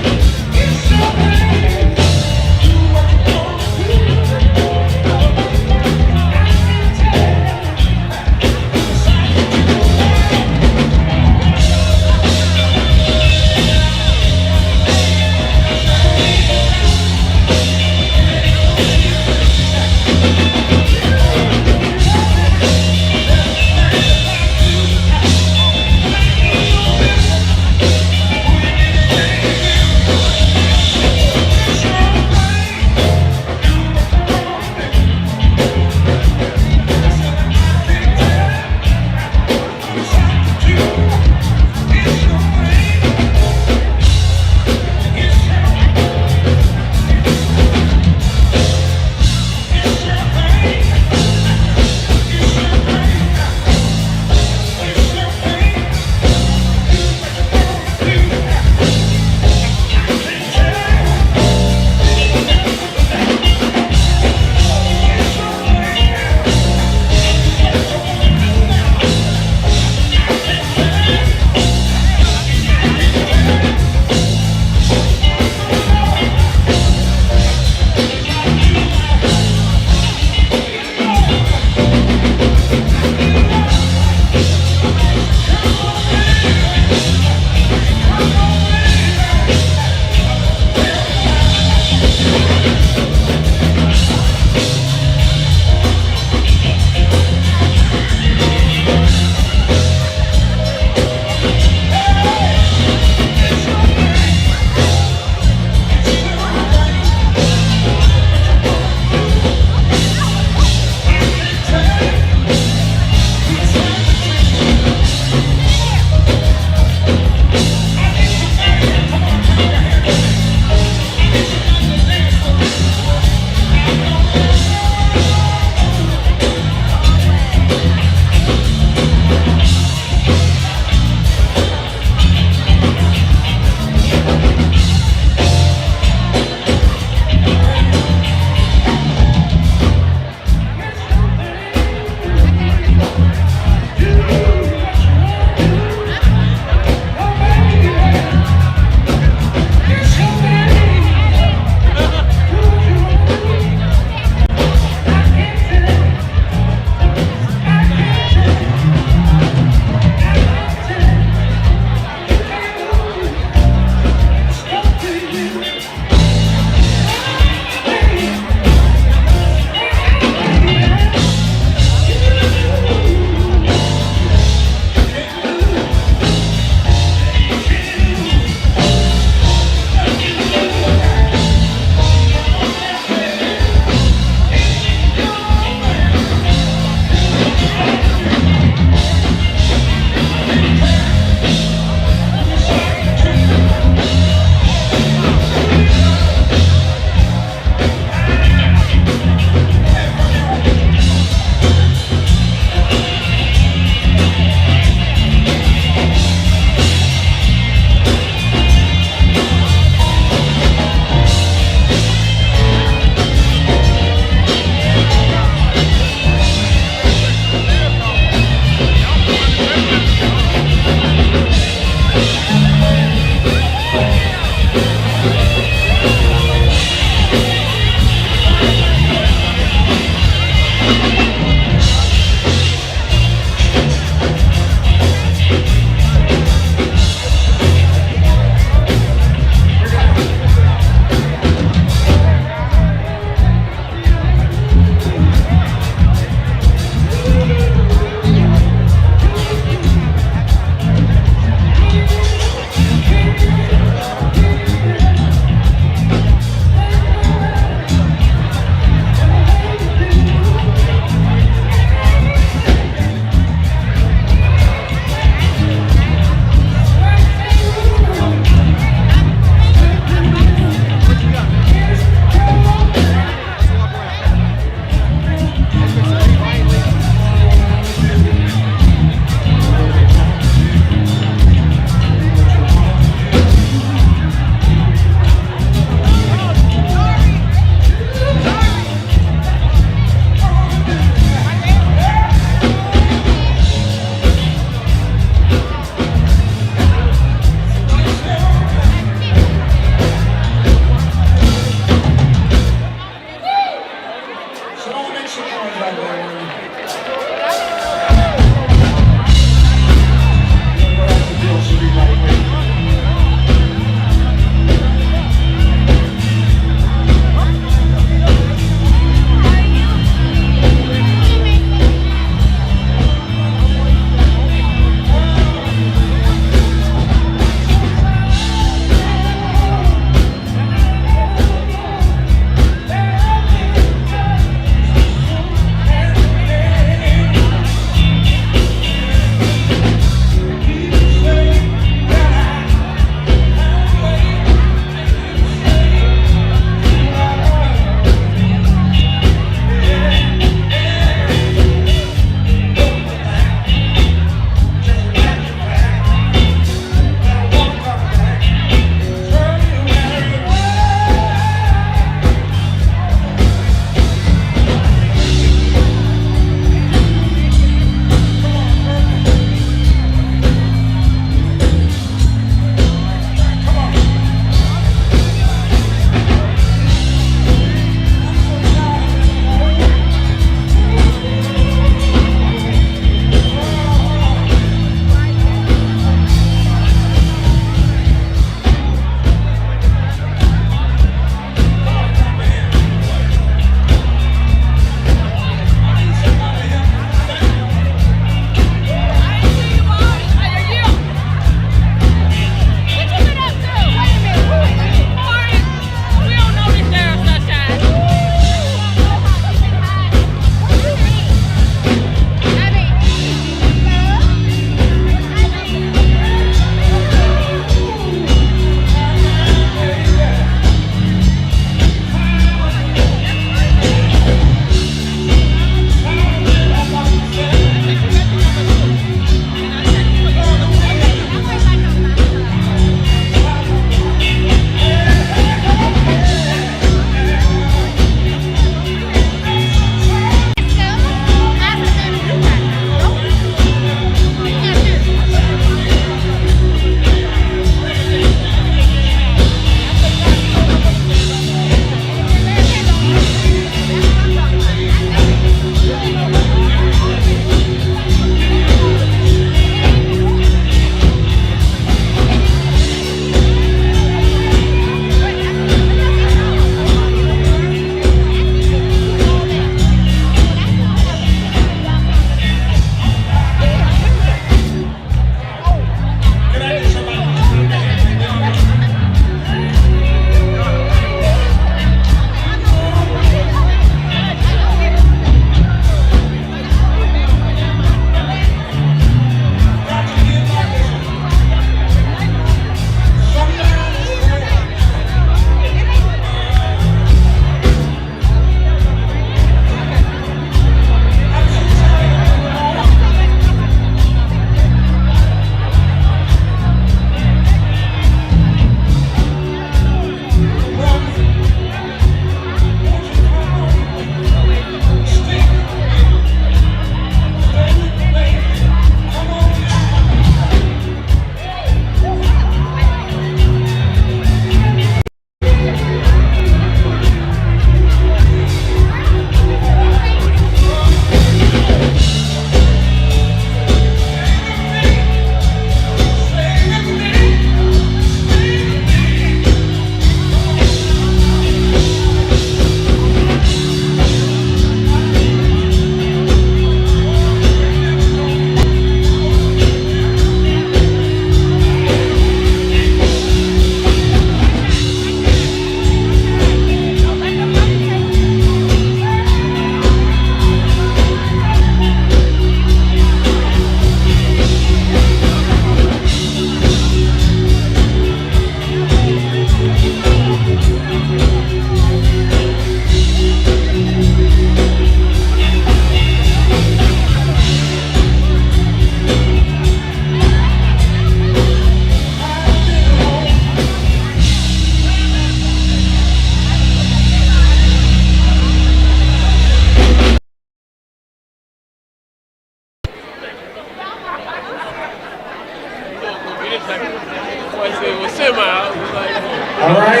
I said, well, semi. I was like,
All right?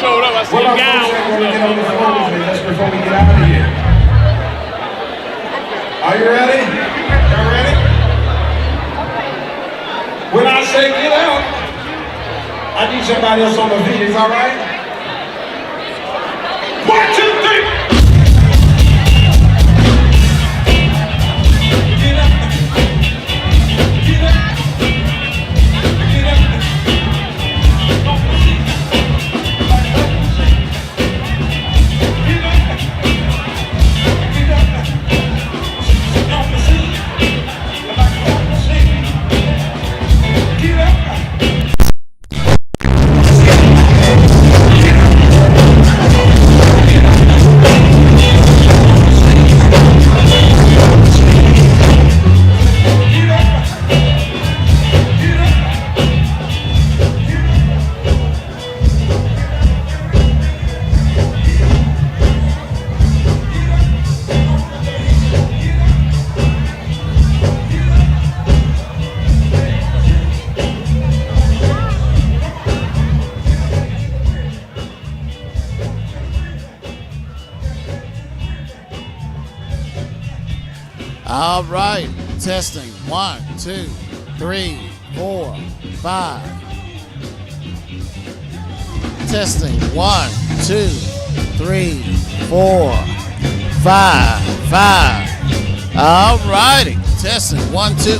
showed up, I
What
seen
about
gown.
folks that want to get on the phone with me just before we get out of here? Are you ready? Y'all ready? When I say get out, I need somebody else on the feet. Is all right? 1, 2, 3.
All right, testing 1, 2, 3, 4, 5. Testing 1, 2, 3, 4, 5, 5. All righty, testing 1, 2.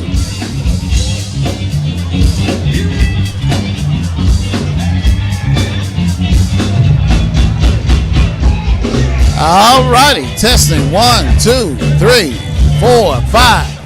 All righty, testing 1, 2, 3, 4, 5.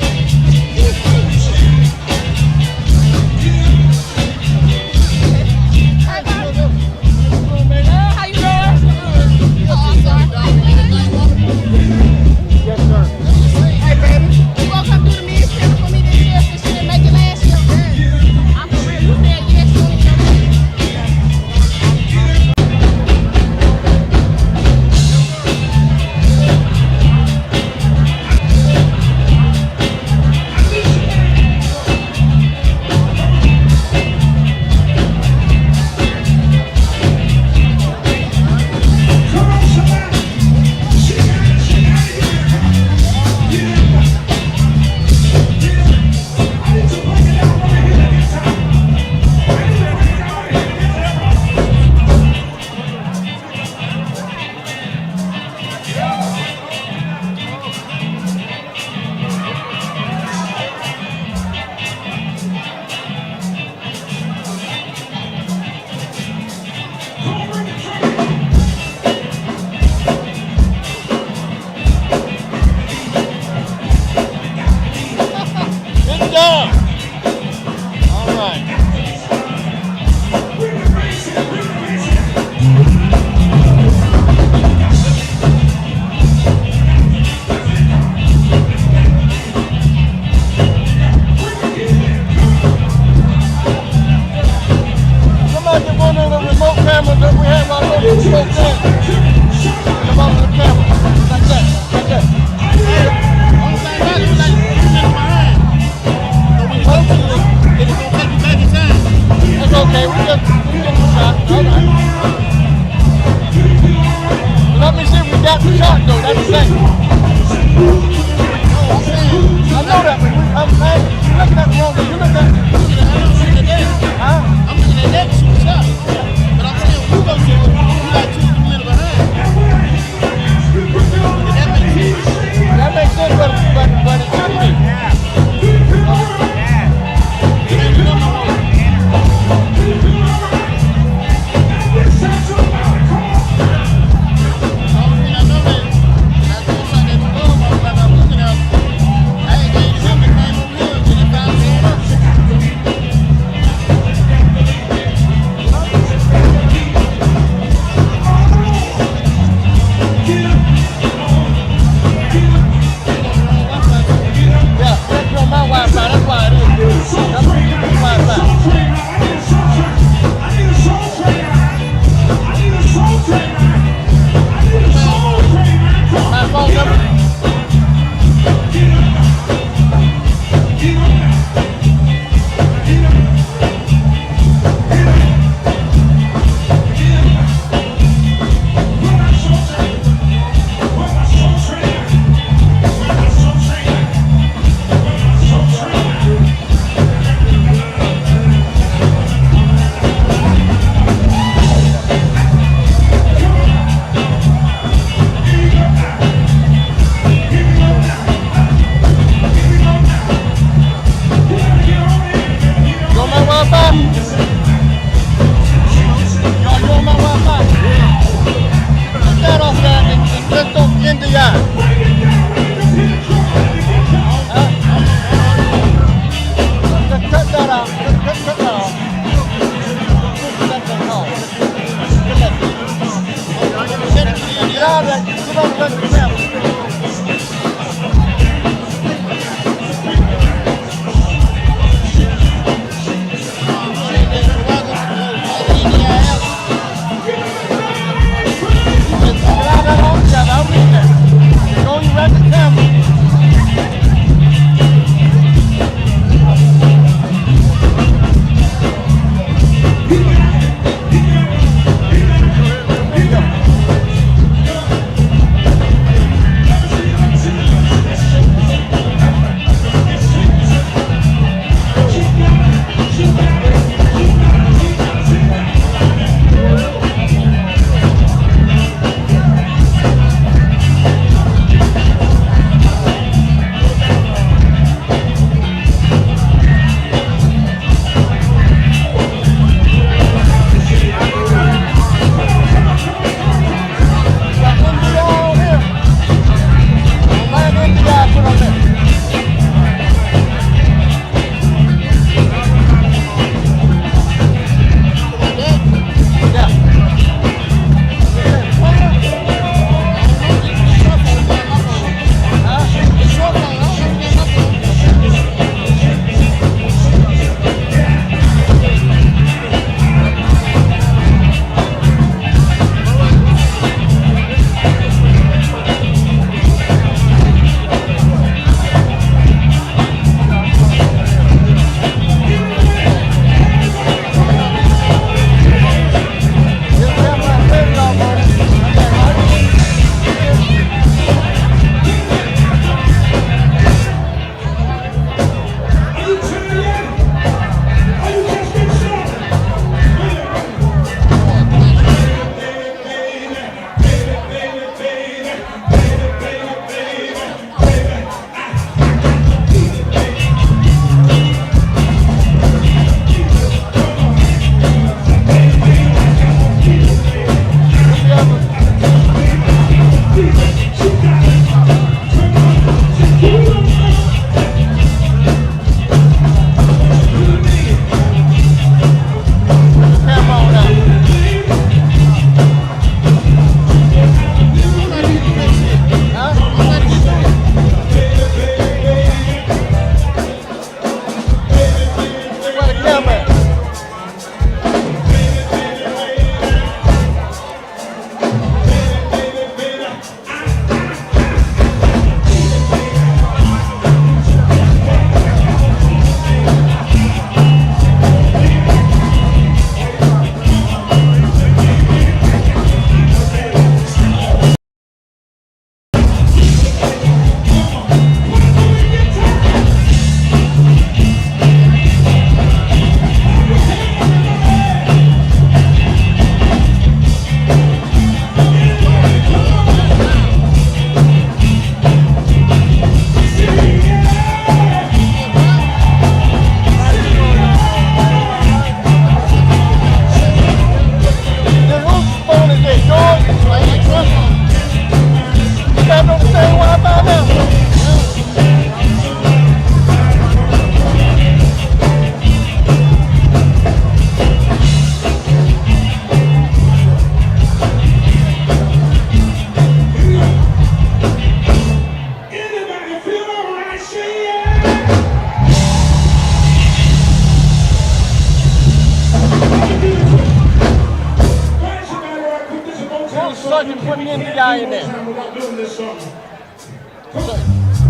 put me in the guy in there.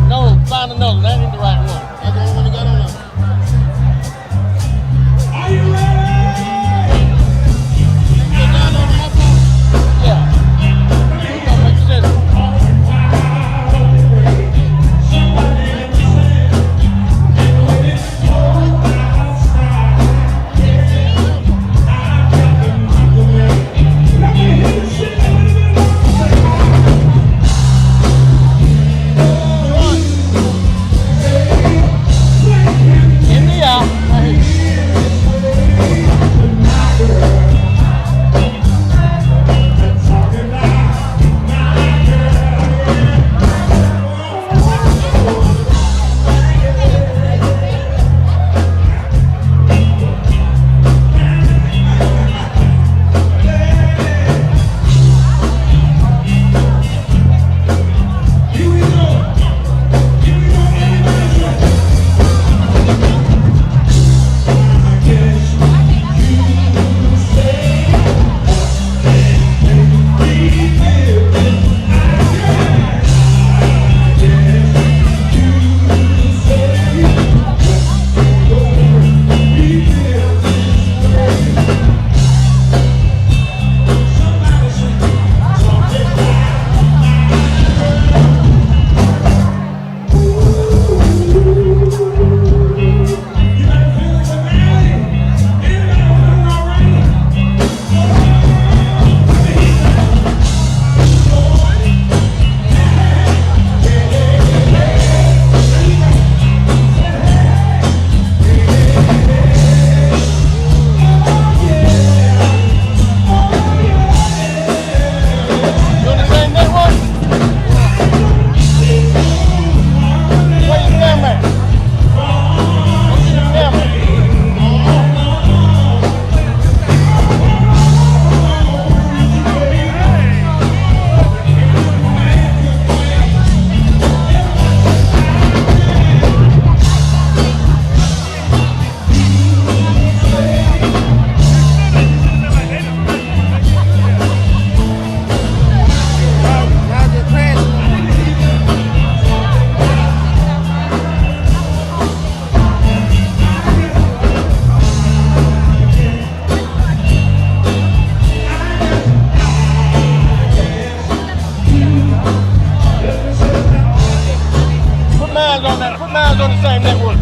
No, find another. That ain't the right one. That's the only one that got on there.
Are you ready?
Get down on my phone.
Yeah. It's gonna make sense. Put mine on the same network.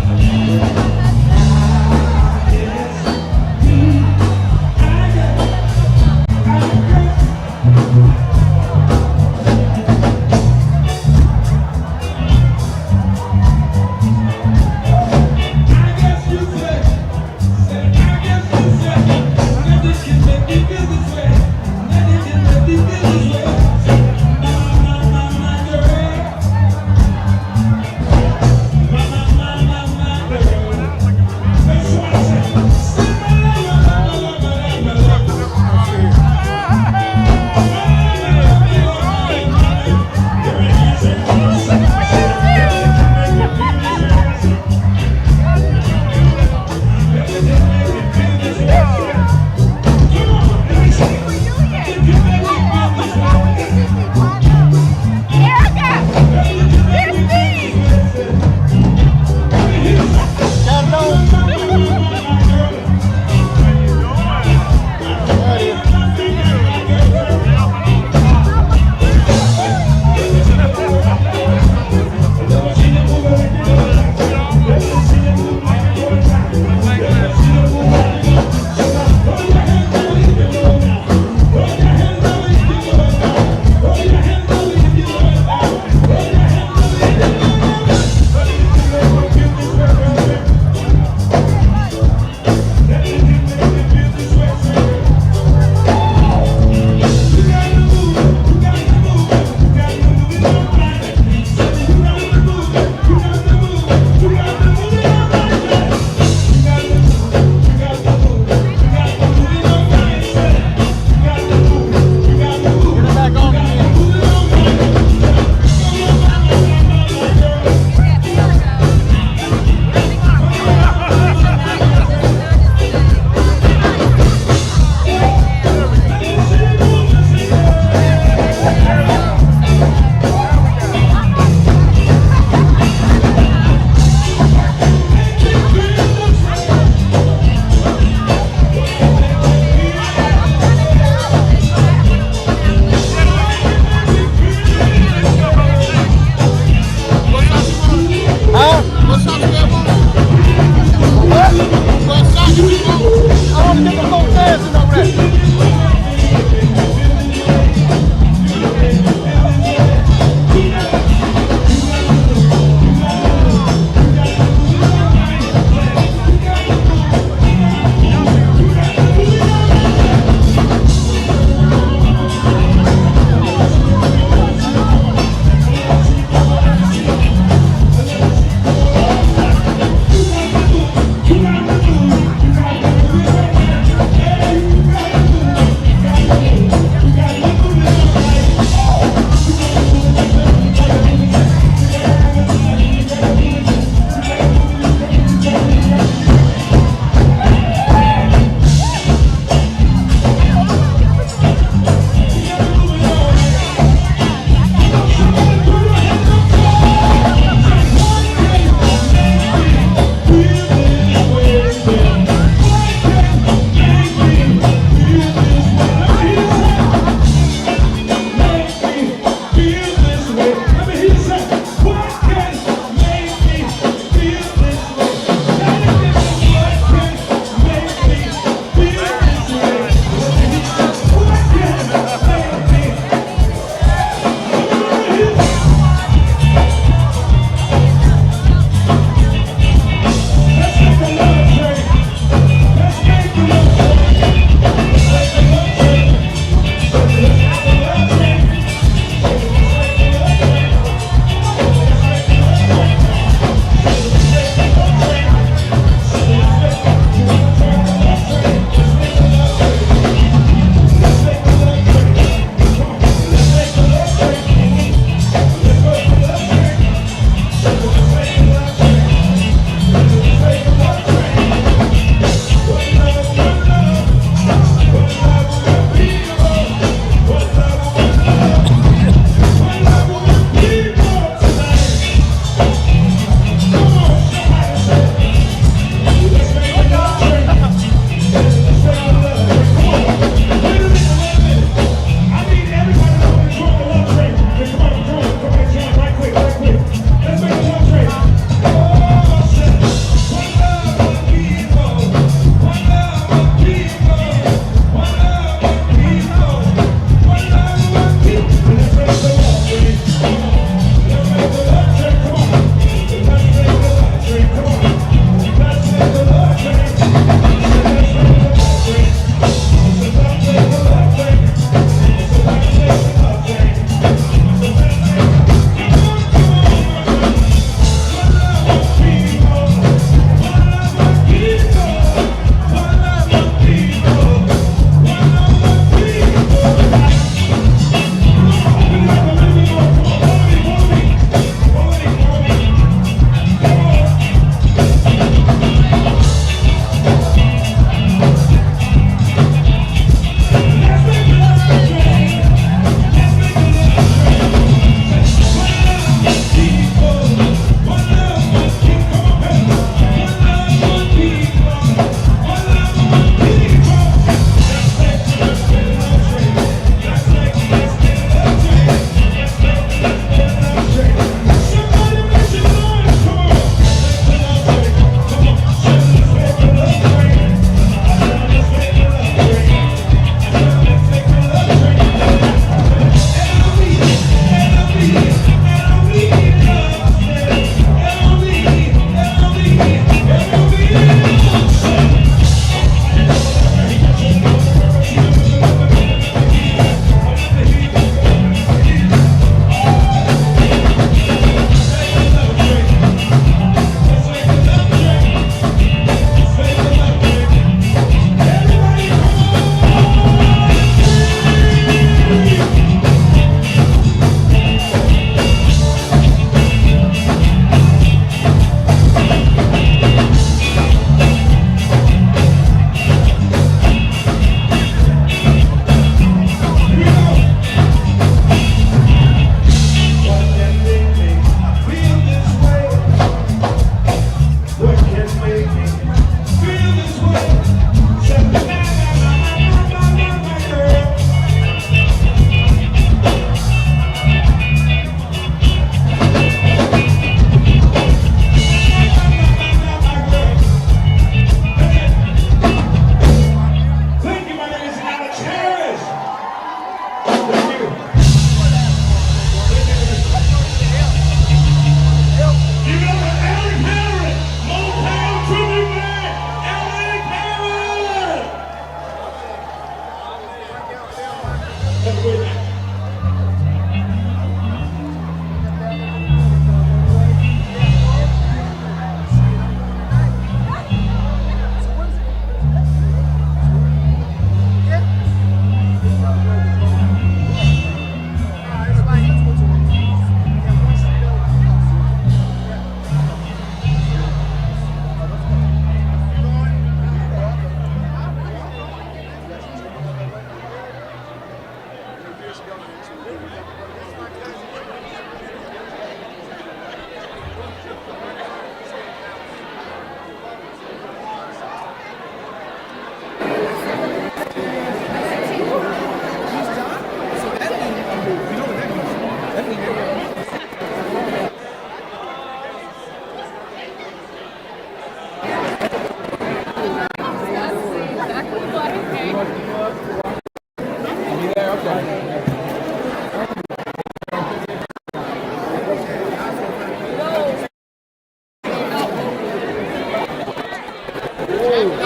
Oh.